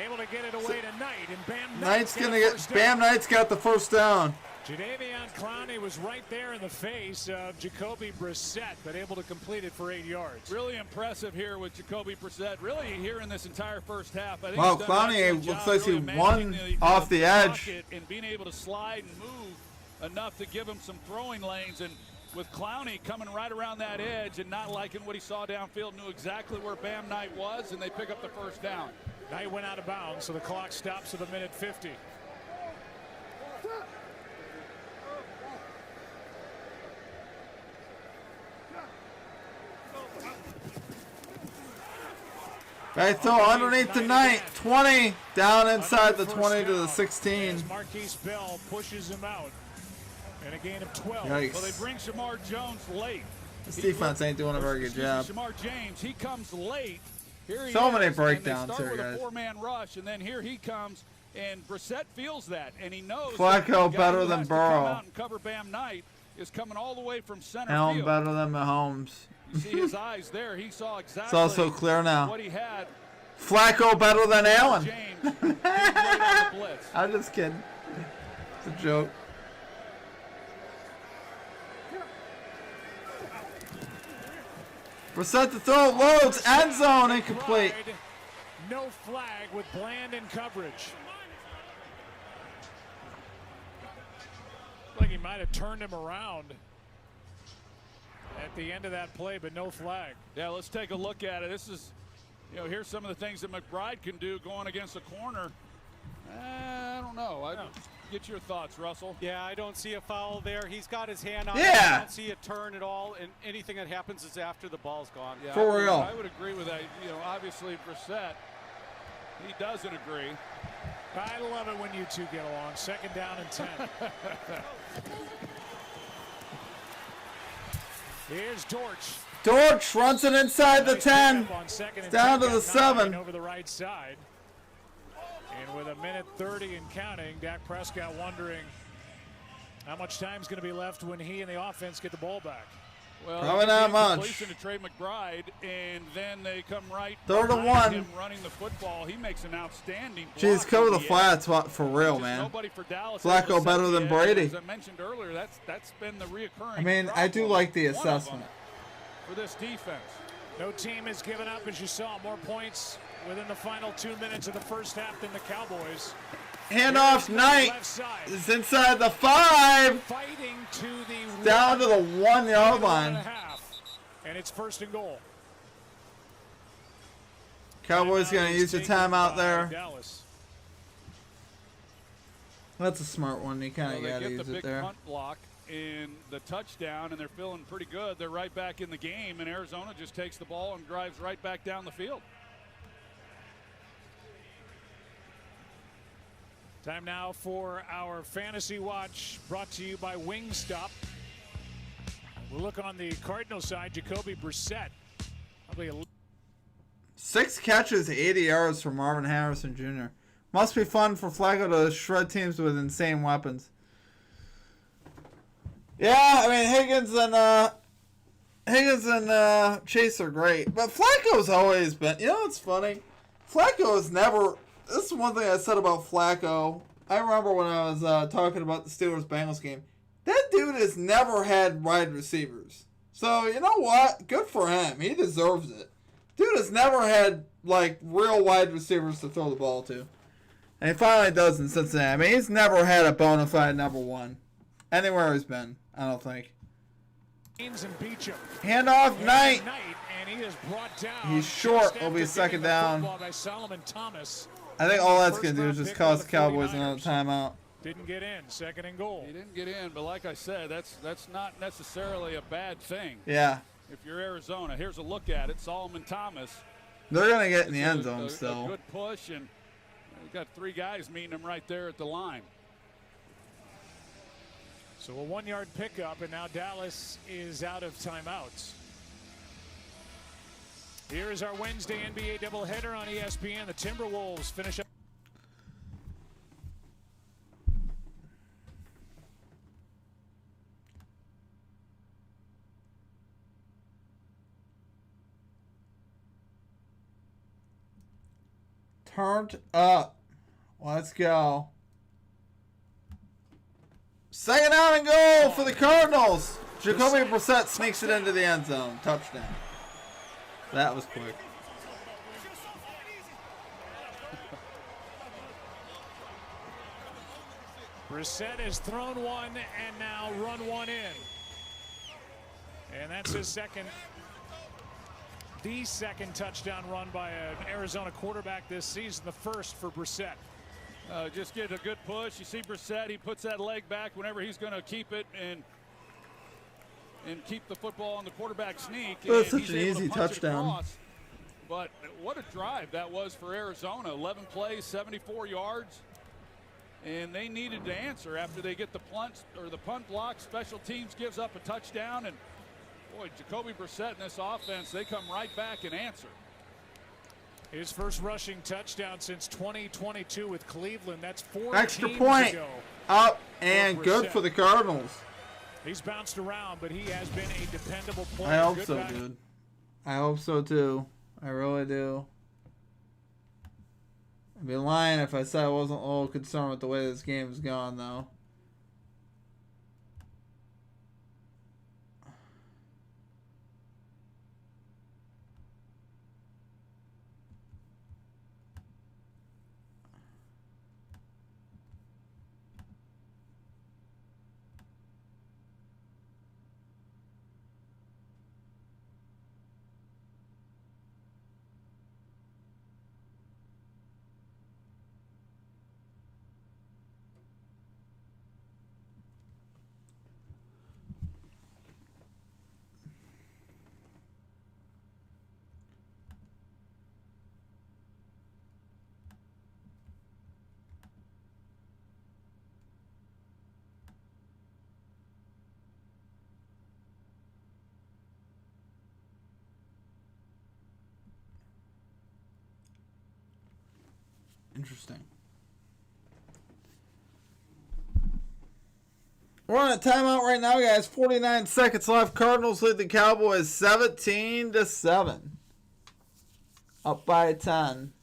able to get it away to Knight, and Bam Knight's gonna get Bam Knight's got the first down. Jadeveon Clowney was right there in the face of Jacoby Brissett, but able to complete it for 8 yards. Really impressive here with Jacoby Brissett. Really here in this entire first half. I think Wow, he's done an Clowney excellent looks job like he really won managing off the edge. pocket and being able to slide and move enough to give him some throwing lanes. And with Clowney coming right around that edge and not liking what he saw downfield, knew exactly where Bam Knight was, and they pick up the first down. Knight went out of bounds, so the clock stops at 1:50. Right throw underneath the Knight. 20 down inside the 20 to the 16. Marquise Bell pushes him out. And a gain of 12. Yikes. Well, they bring Shamar Jones late. This defense ain't doing a very good job. Shamar James, he comes late. Here he So is, many and breakdowns they start here, with guys. a 4-man rush, and then here he comes, and Brissett feels that, and he knows Flacco that the guy better who than has to Burrow. Come out and cover Bam Knight is coming all the way from center Allen field. better than Mahomes. You see his eyes there. He saw exactly It's also clear now. what he had. Flacco better than Allen. James being right on the blitz. I'm just kidding. It's a joke. Brissett to throw, loads, end zone, incomplete. No flag with Bland in coverage. Like he might have turned him around at the end of that play, but no flag. Yeah, let's take a look at it. This is, here's some of the things that McBride can do going against a corner. I don't know. Get your thoughts, Russell. Yeah, I don't see a foul there. He's got his hand on it. Yeah. I don't see a turn at all, and anything that happens is after the ball's gone. Yeah, For real. I would agree with that. Obviously Brissett, he doesn't agree. I love it when you two get along. Second down and 10. Here's Dortch. Dortch runs it inside the Nice 10. pickup on second and Down 10, to the got 9 7. over the right side. And with 1:30 and counting, Dak Prescott wondering how much time is going to be left when he and the offense get the ball back. Well, Probably not much. Completion to Trey McBride, and then they come right. Third and behind 1. Him running the football. He makes an outstanding block. Jeez, cover on the edge. flats for real, Just man. Nobody for Dallas Flacco able to set better the than edge. Brady. As I mentioned earlier, that's been the reoccurring. I mean, I do problem. like the One of them assessment. for this defense. No team has given up, as you saw, more points within the final 2 minutes of the first half than the Cowboys. Handoff, Knight Left side. is inside the 5. Fighting to the Down to the 1 yard and line. a half. And it's first and goal. Cowboys going to use your timeout there. Dallas. That's a smart one. You kind of Well, got they to get use the it big there. punt block in the touchdown, and they're feeling pretty good. They're right back in the game, and Arizona just takes the ball and drives right back down the field. Time now for our Fantasy Watch, brought to you by Wingstop. We'll look on the Cardinals side. Jacoby Brissett. Probably 6 catches, 80 yards from Marvin Harrison Jr. Must be fun for Flacco to shred teams with insane weapons. Yeah, I mean Higgins and Chase are great, but Flacco's always been. You know what's funny? Flacco has never. This is one thing I said about Flacco. I remember when I was talking about the Steelers-Bengals game. That dude has never had wide receivers. So, you know what? Good for him. He deserves it. Dude has never had, like, real wide receivers to throw the ball to. And he finally does in Cincinnati. I mean, he's never had a bona fide number one. Anywhere he's been, I don't think. and Beecham. Handoff, Knight. And he is brought down. He's short. Will be second down. By Solomon Thomas. I think all that's going to do is just cost the Cowboys another timeout. Didn't get in. Second and goal. He didn't get in, but like I said, that's not necessarily a bad thing. Yeah. If you're Arizona, here's a look at it. Solomon Thomas. They're going to get in the end zone still. A good push, and we've got 3 guys meeting him right there at the line. So a 1-yard pickup, and now Dallas is out of timeouts. Here is our Wednesday NBA doubleheader on ESPN. The Timberwolves finish up. Turned up. Let's go. Second down and goal for the Cardinals. Jacoby Brissett sneaks it into the end zone. Touchdown. That was quick. Brissett has thrown one and now run one in. And that's his second. The second touchdown run by an Arizona quarterback this season, the first for Brissett. Just get a good push. You see Brissett, he puts that leg back whenever he's going to keep it and keep the football on the quarterback sneak. That's such an easy touchdown. But what a drive that was for Arizona. 11 plays, 74 yards. And they needed to answer after they get the punt block. Special teams gives up a touchdown, and boy, Jacoby Brissett in this offense, they come right back and answer. His first rushing touchdown since 2022 with Cleveland. That's 4 extra teams point ago up and good for the Cardinals. He's bounced around, but he has been a dependable player. I hope Good so, back. dude. I hope so too. I really do. I'd be lying if I said I wasn't a little concerned with the way this game has gone, though. Interesting. We're on a timeout right now, guys. 49 seconds left. Cardinals lead the Cowboys 17-7. Up by 10.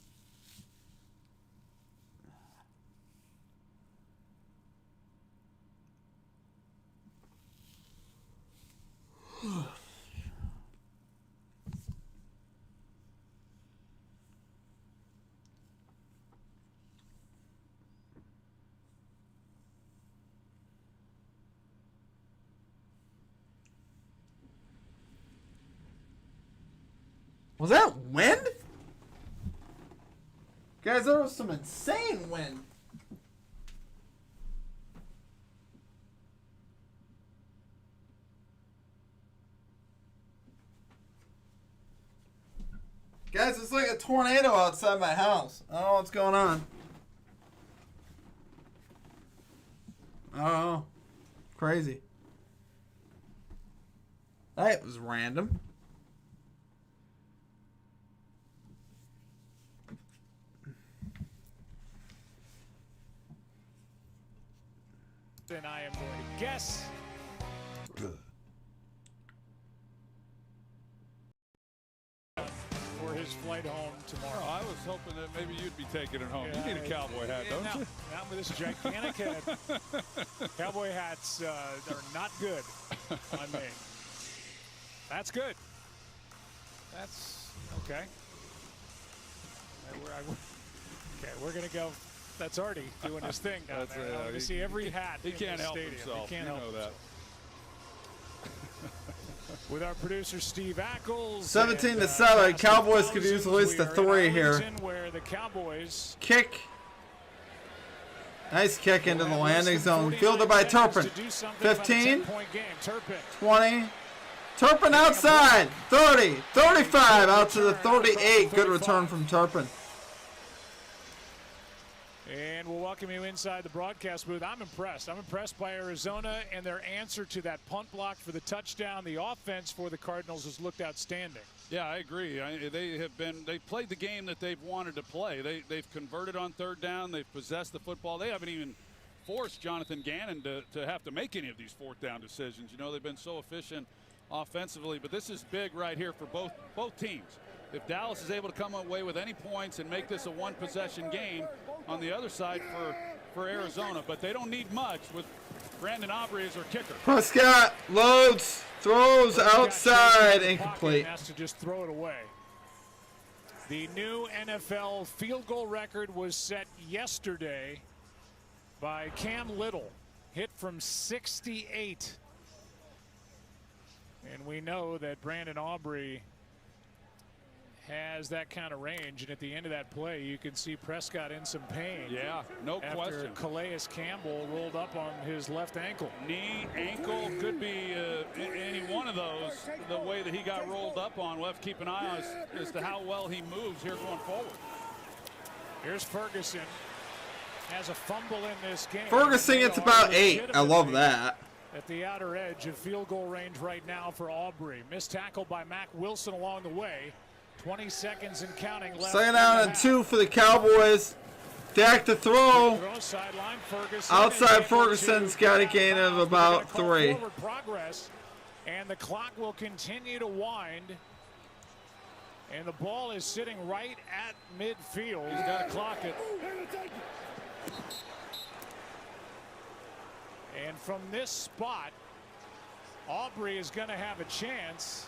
Was that wind? Guys, there was some insane wind. Guys, it's like a tornado outside my house. I don't know what's going on. I don't know. Crazy. That was random. Then I am going to guess. For his flight home tomorrow. Oh, I was hoping that maybe you'd be taking it home. Yeah, You need a cowboy hat, don't no, you? not with this gigantic head. Cowboy hats are not good on me. That's good. That's okay. We're gonna go. That's Artie doing his thing down there. I want to see every hat. He in can't the help stadium. himself. He can't You help know that. himself. With our producer Steve Ackles. 17-7. Cowboys could use at least a 3 here. Where the Cowboys Kick. Nice kick into the landing zone. Fielded by Turpin. 15. 20. Turpin outside. 30. 35 out to the 38. Good return from Turpin. And we'll welcome you inside the broadcast booth. I'm impressed. I'm impressed by Arizona and their answer to that punt block for the touchdown. The offense for the Cardinals has looked outstanding. Yeah, I agree. They've played the game that they've wanted to play. They've converted on third down. They've possessed the football. They haven't even forced Jonathan Gannon to have to make any of these fourth down decisions. You know, they've been so efficient offensively, but this is big right here for both teams. If Dallas is able to come away with any points and make this a one-possession game on the other side for Arizona, but they don't need much with Brandon Aubrey as their kicker. Prescott loads, throws outside, incomplete. Has to just throw it away. The new NFL field goal record was set yesterday by Cam Little, hit from 68. And we know that Brandon Aubrey has that kind of range, and at the end of that play you can see Prescott in some pain. Yeah, no question. After Calais Campbell rolled up on his left ankle. Knee, ankle, could be any one of those. The way that he got rolled up on, we'll have to keep an eye on as to how well he moves here going forward. Here's Ferguson. Has a fumble in this game. Ferguson gets about 8. I love that. At the outer edge of field goal range right now for Aubrey. Missed tackle by Mack Wilson along the way. 20 seconds and counting left. 2nd down and 2 for the Cowboys. Dak to throw. Outside Ferguson's got a gain of about 3. Progress, and the clock will continue to wind. And the ball is sitting right at midfield. He's got to clock it. And from this spot, Aubrey is going to have a chance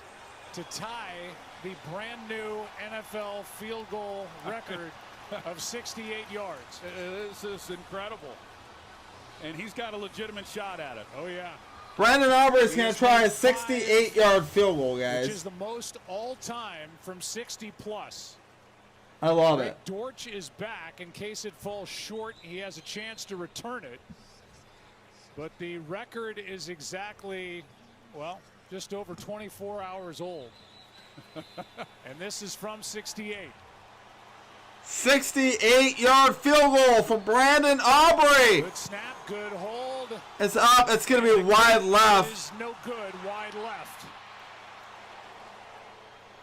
to tie the brand new NFL field goal record of 68 yards. This is incredible. And he's got a legitimate shot at it. Oh, yeah. Brandon Aubrey is going to try a 68-yard field goal, guys. Which is the most all-time from 60 plus. I love it. Dortch is back. In case it falls short, he has a chance to return it. But the record is exactly, well, just over 24 hours old. And this is from 68. 68-yard field goal for Brandon Aubrey. Good snap, good hold. It's up. It's going to be wide left. Is no good, wide left.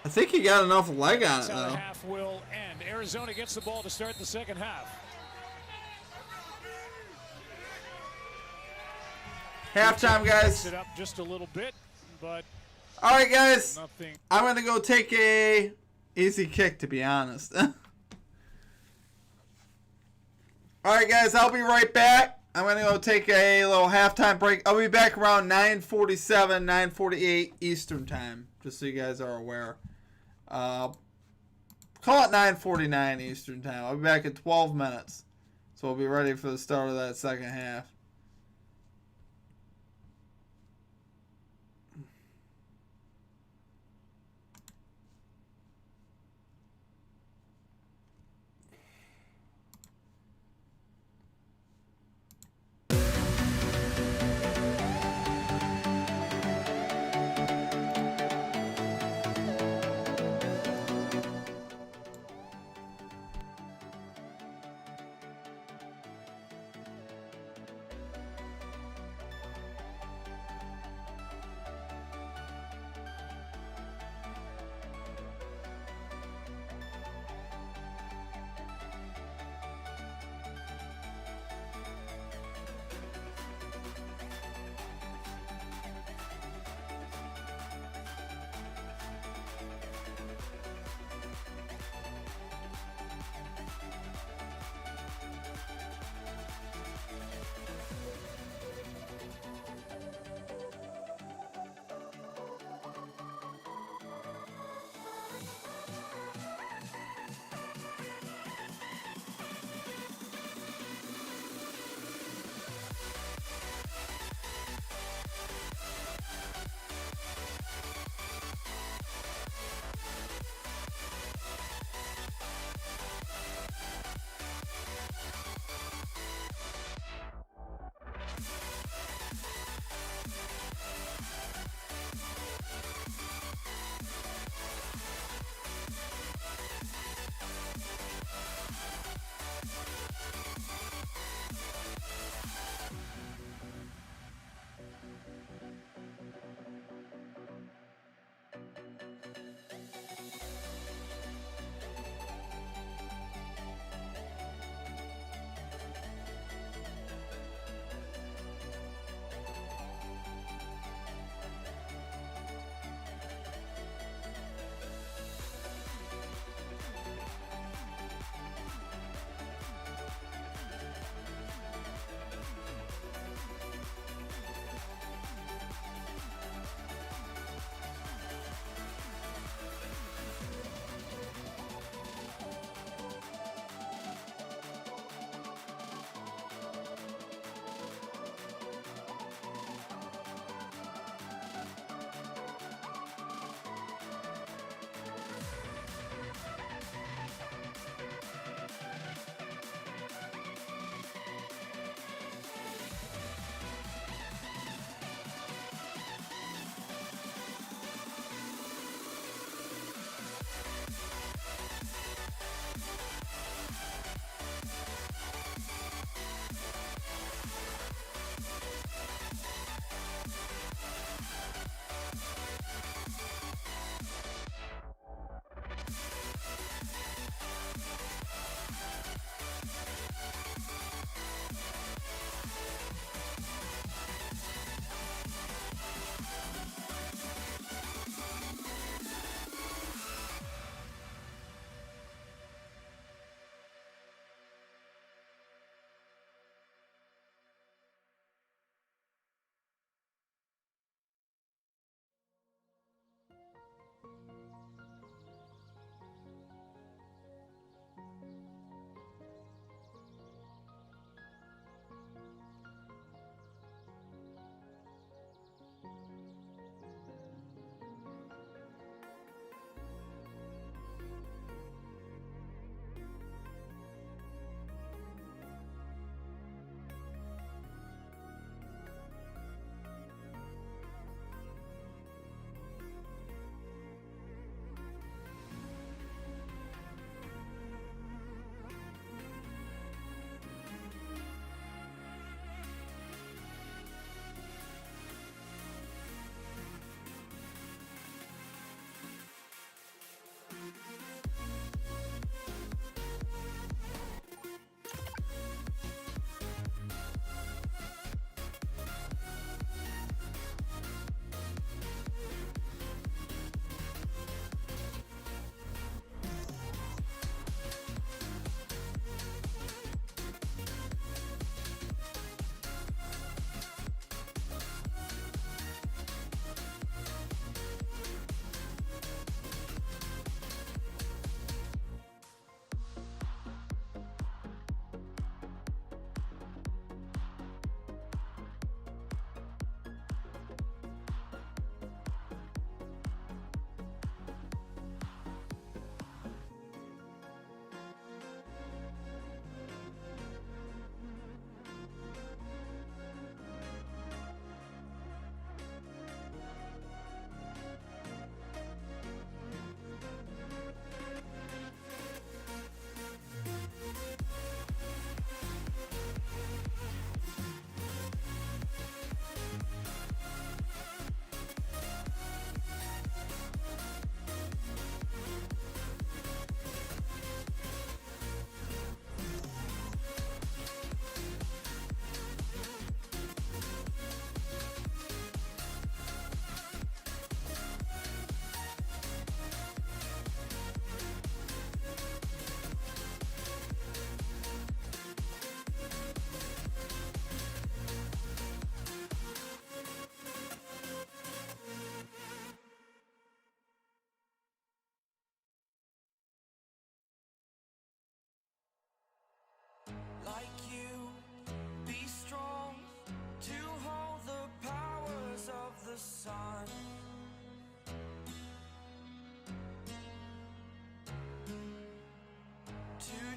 I think he got enough leg on it, That's how the though. half will end. Arizona gets the ball to start the second half. Halftime, guys. Mix it up just a little bit, but all right, guys. nothing. I'm going to go take a easy kick, to be honest. All right, guys. I'll be right back. I'm going to go take a little halftime break. I'll be back around 9:47, 9:48 Eastern time, just so you guys are aware. Call it 9:49 Eastern time. I'll be back in 12 minutes. So we'll be ready for the start of that second half.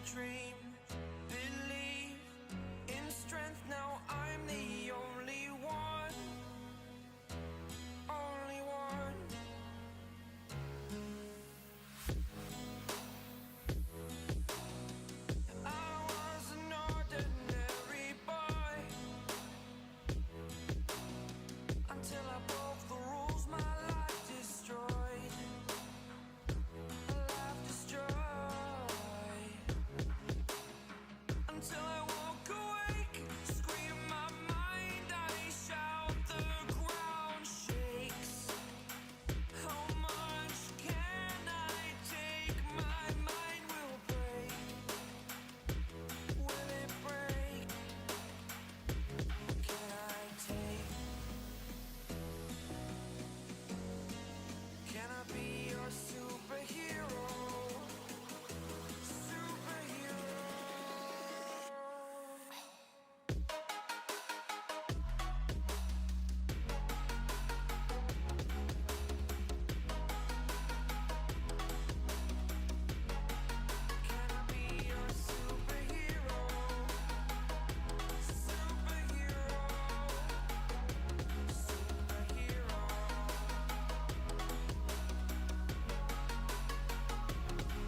dream, believe in strength. Now I'm the only one, only one. I was an ordinary boy until I broke the rules. My life destroyed, life destroyed. Until I walk awake, scream my mind, I shout, the ground shakes. How much can I take? My mind will break. Will it break? Can I take? Can I be your superhero? Superhero. Can I be your superhero? Superhero. Superhero.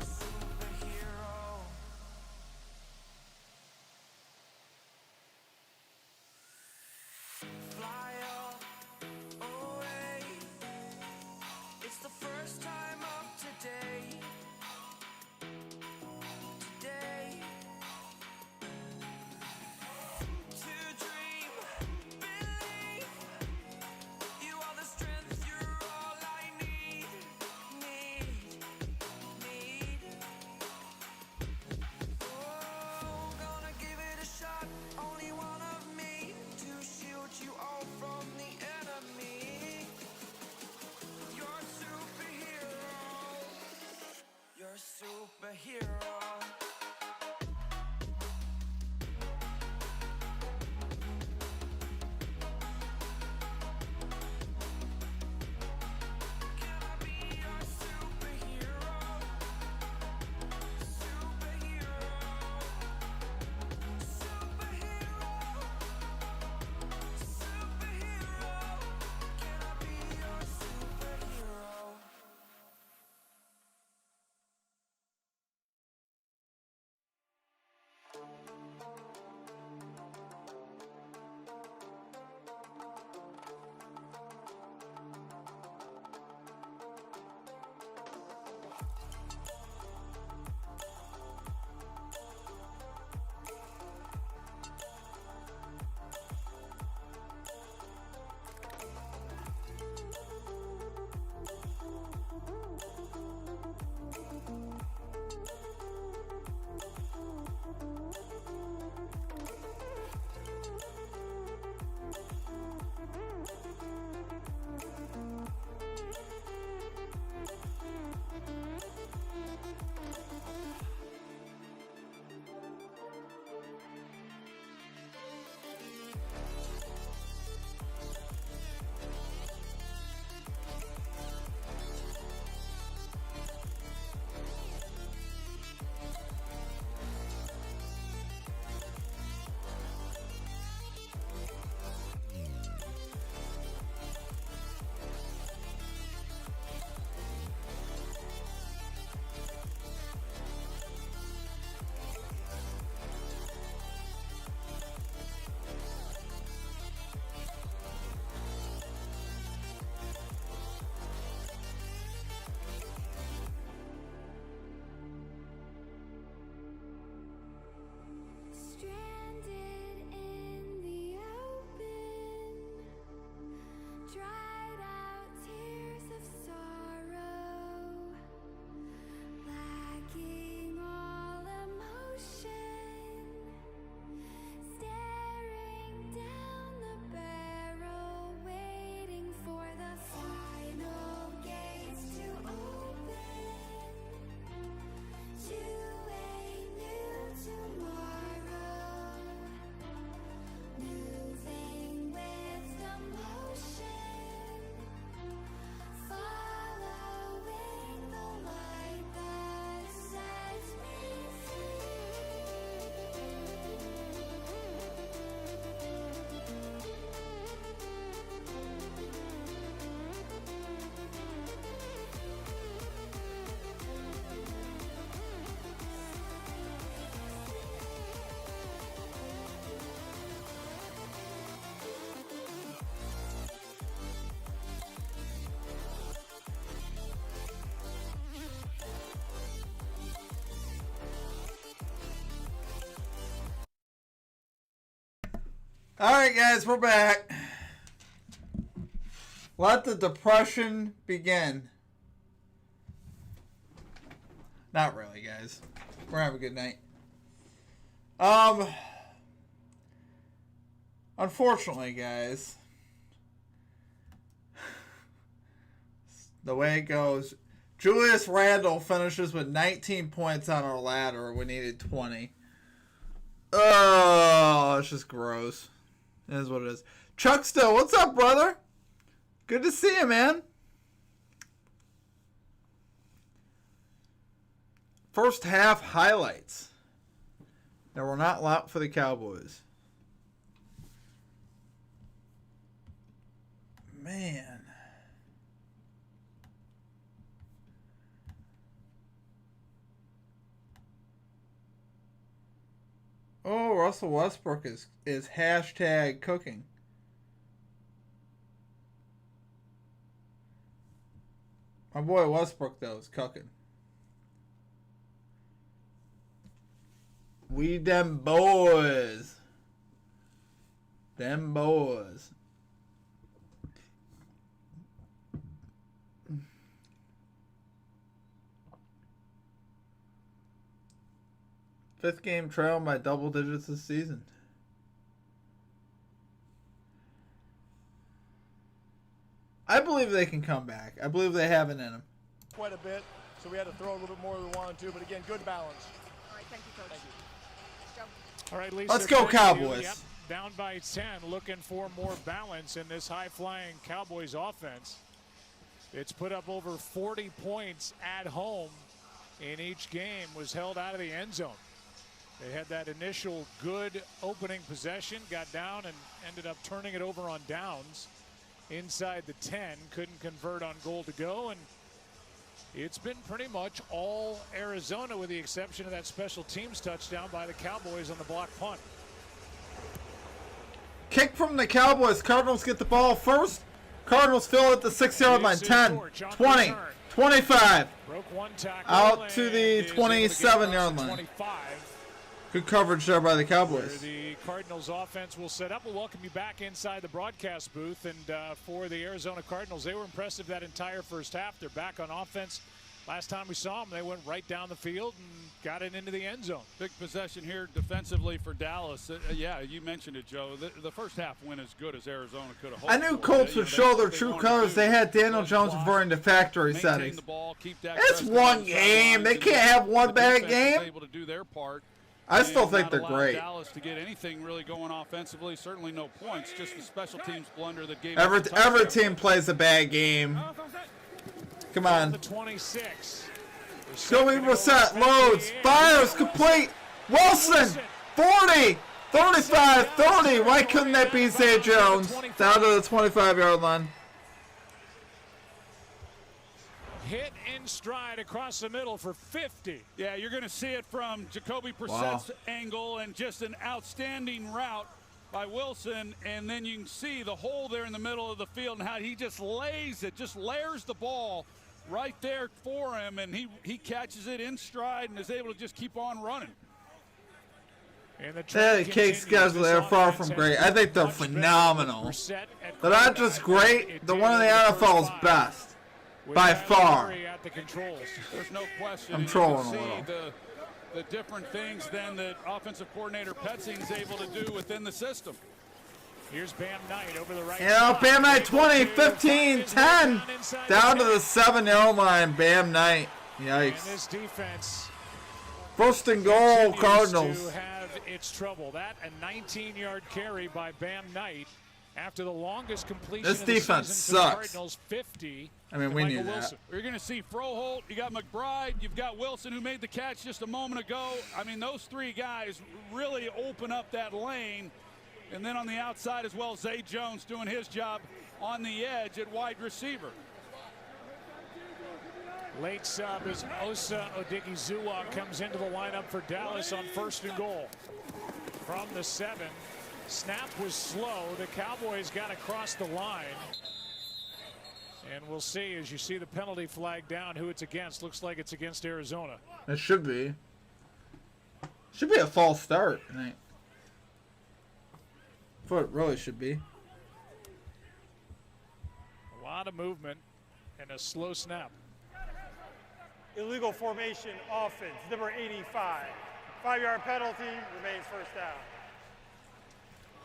Superhero. Fly away. It's the first time of today. Today. To dream, believe. You are the strength, you're all I need. Need. Oh, gonna give it a shot. Only one of me to shield you all from the enemy. You're a superhero. You're a superhero. Alright, guys, we're back. Let the depression begin. Not really, guys. We're having a good night. Unfortunately, guys, the way it goes, Julius Randle finishes with 19 points on our ladder. We needed 20. Oh, it's just gross. It is what it is. Chuck Still, what's up, brother? Good to see you, man. First half highlights. There were not a lot for the Cowboys. Man. Oh, Russell Westbrook is hashtag cooking. My boy Westbrook, though, is cooking. We them boys. Them boys. Fifth game trail by double digits this season. I believe they can come back. I believe they have it in them. Quite a bit, so we had to throw a little bit more than we wanted to, but again, good balance. All right, thank you, Coach. Thank you. All right, Lisa. Let's go, Cowboys. Yep, down by 10, looking for more balance in this high-flying Cowboys offense. It's put up over 40 points at home in each game, was held out of the end zone. They had that initial good opening possession, got down and ended up turning it over on downs inside the 10, couldn't convert on goal to go, and it's been pretty much all Arizona with the exception of that special teams touchdown by the Cowboys on the block punt. Kick from the Cowboys. Cardinals get the ball first. Cardinals fill at the 6-yard line. 10, 20, 25. Broke one tackle Out to and the is able to get 27-yard across the line. 25. Good coverage there by the Where Cowboys. the Cardinals offense will set up. We'll welcome you back inside the broadcast booth. And for the Arizona Cardinals, they were impressive that entire first half. They're back on offense. Last time we saw them, they went right down the field and got it into the end zone. Big possession here defensively for Dallas. Yeah, you mentioned it, Joe. The first half went as good as Arizona could have hoped. I knew Colts would show their true colors. They had Daniel Jones reverting to factory settings. It's one game. They can't have one bad game. Able to do their part. I still think Not they're allow great. Dallas to get anything really going offensively. Certainly no points. Just the special teams blunder that gave. Every team plays a bad game. Come on. The 26. Scobie Brissett loads, fires, complete. Wilson, 40, 35, 30. Why couldn't that be Zay Jones? Down to the 25-yard line. Hit in stride across the middle for 50. Yeah, you're going to see it from Jacoby Brissett's angle, and just an outstanding route by Wilson. And then you can see the hole there in the middle of the field and how he just lays it, just layers the ball right there for him, and he catches it in stride and is able to just keep on running. The cake schedule, they're far from great. I think they're phenomenal. They're not just great, they're one of the NFL's best. By far. There's no question. I'm trolling a see little. The different things then that offensive coordinator Petzing's able to do within the system. Here's Bam Knight over the right. Yeah, Bam Knight 20, 15, 10. Down to the 7-yard line, Bam Knight. Yikes. And this defense First and goal, Cardinals. to have its trouble. That a 19-yard carry by Bam Knight after the longest completion This of the defense season for the sucks. Cardinals, 50. I mean, to we Michael knew that. Wilson. You're going to see Froholt, you got McBride, you've got Wilson who made the catch just a moment ago. I mean, those three guys really open up that lane. And then on the outside as well, Zay Jones doing his job on the edge at wide receiver. Late sub as Osa Odigizua comes into the lineup for Dallas on first and goal. From the 7. Snap was slow. The Cowboys got across the line. And we'll see as you see the penalty flag down who it's against. Looks like it's against Arizona. It should be. Should be a false start. That's what it really should be. A lot of movement and a slow snap. Illegal formation offense, number 85. 5-yard penalty, remains first down.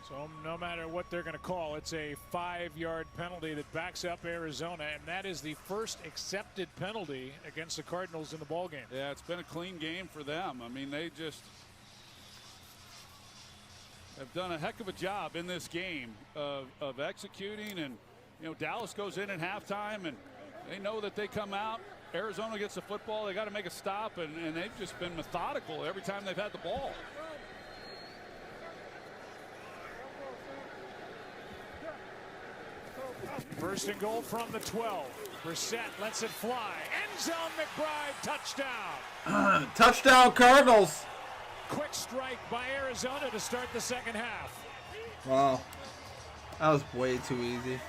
So no matter what they're going to call, it's a 5-yard penalty that backs up Arizona, and that is the first accepted penalty against the Cardinals in the ballgame. Yeah, it's been a clean game for them. I mean, they just have done a heck of a job in this game of executing. And, you know, Dallas goes in at halftime, and they know that they come out. Arizona gets the football. They got to make a stop, and they've just been methodical every time they've had the ball. First and goal from the 12. Brissett lets it fly. End zone, McBride, touchdown. Touchdown, Cardinals. Quick strike by Arizona to start the second half. Wow. That was way too easy.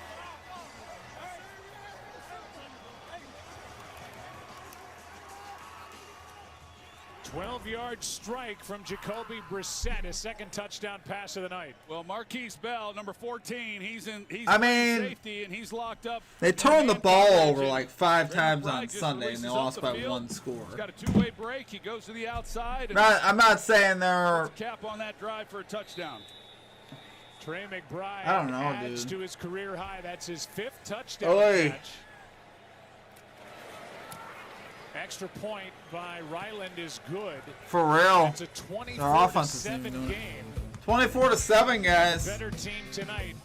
12-yard strike from Jacoby Brissett, his second touchdown pass of the night. Well, Marquise Bell, number 14, he's I mean, safety, and he's locked up. They turned the ball over like 5 times on Sunday, and they lost by 1 score. He's got a 2-way break. He goes to the outside. And I'm not saying they're cap on that drive for a touchdown. Trey McBride I don't know, adds dude. to his career high. That's his 5th touchdown catch. Extra point by Ryland is good. For real. It's a Their offense is 24-7 doing game. 24-7, guys. Better team tonight.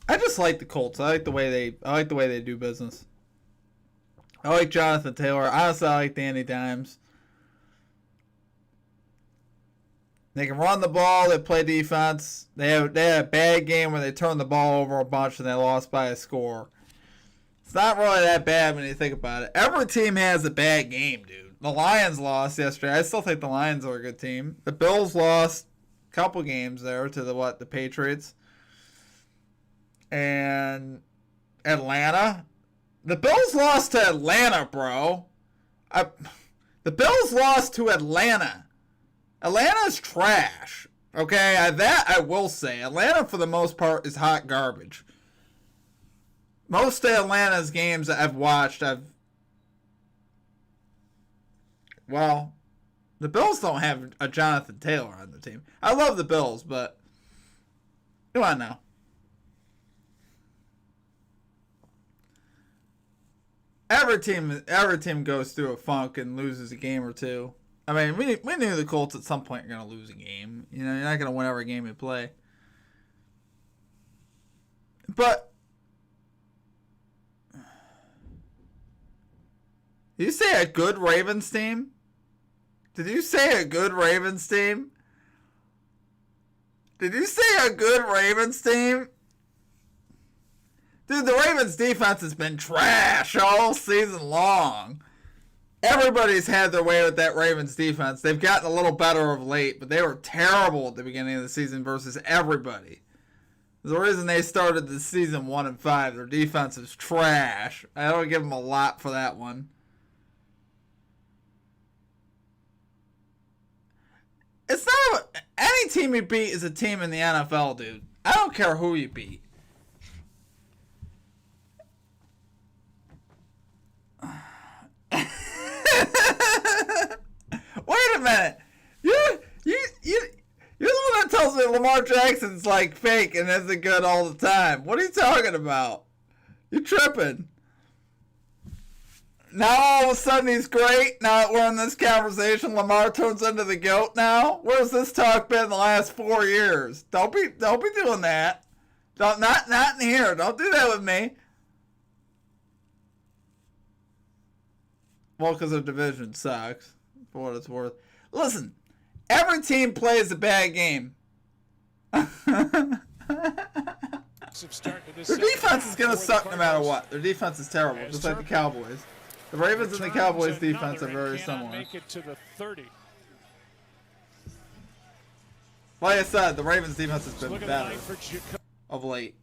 I just like the Colts. I like the way they do business. I like Jonathan Taylor. Honestly, I like Danny Dimes. They can run the ball. They play defense. They had a bad game where they turned the ball over a bunch and they lost by a score. It's not really that bad when you think about it. Every team has a bad game, dude. The Lions lost yesterday. I still think the Lions are a good team. The Bills lost a couple games there to the Patriots. And Atlanta. The Bills lost to Atlanta, bro. The Bills lost to Atlanta. Atlanta's trash. Okay, that I will say. Atlanta, for the most part, is hot garbage. Most of Atlanta's games that I've watched, well, the Bills don't have a Jonathan Taylor on the team. I love the Bills, but come on now. Every team goes through a funk and loses a game or two. I mean, we knew the Colts at some point are going to lose a game. You know, you're not going to win every game you play. But did you say a good Ravens team? Did you say a good Ravens team? Did you say a good Ravens team? Dude, the Ravens defense has been trash all season long. Everybody's had their way with that Ravens defense. They've gotten a little better of late, but they were terrible at the beginning of the season versus everybody. There's a reason they started the season 1-5. Their defense is trash. I don't give them a lot for that one. It's not any team you beat is a team in the NFL, dude. I don't care who you beat. Wait a minute. You're the one that tells me Lamar Jackson's like fake and isn't good all the time. What are you talking about? You're tripping. Now all of a sudden he's great. Now that we're in this conversation, Lamar turns into the GOAT now. Where's this talk been the last 4 years? Don't be doing that. Not in here. Don't do that with me. Well, because their division sucks, for what it's worth. Listen, every team plays a bad game. Their defense is going to suck no matter what. Their defense is terrible, just like the Cowboys. The Ravens and the Cowboys' defense are very similar. Make it to the 30. Like I said, the Ravens' defense has been better of late.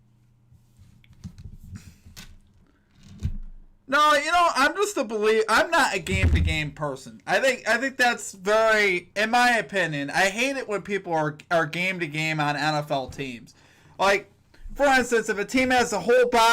No, you know, I'm just a believer. I'm not a game-to-game person. I think that's very, in my opinion, I hate it when people are game-to-game on NFL teams. Like, for instance, if a team has a whole body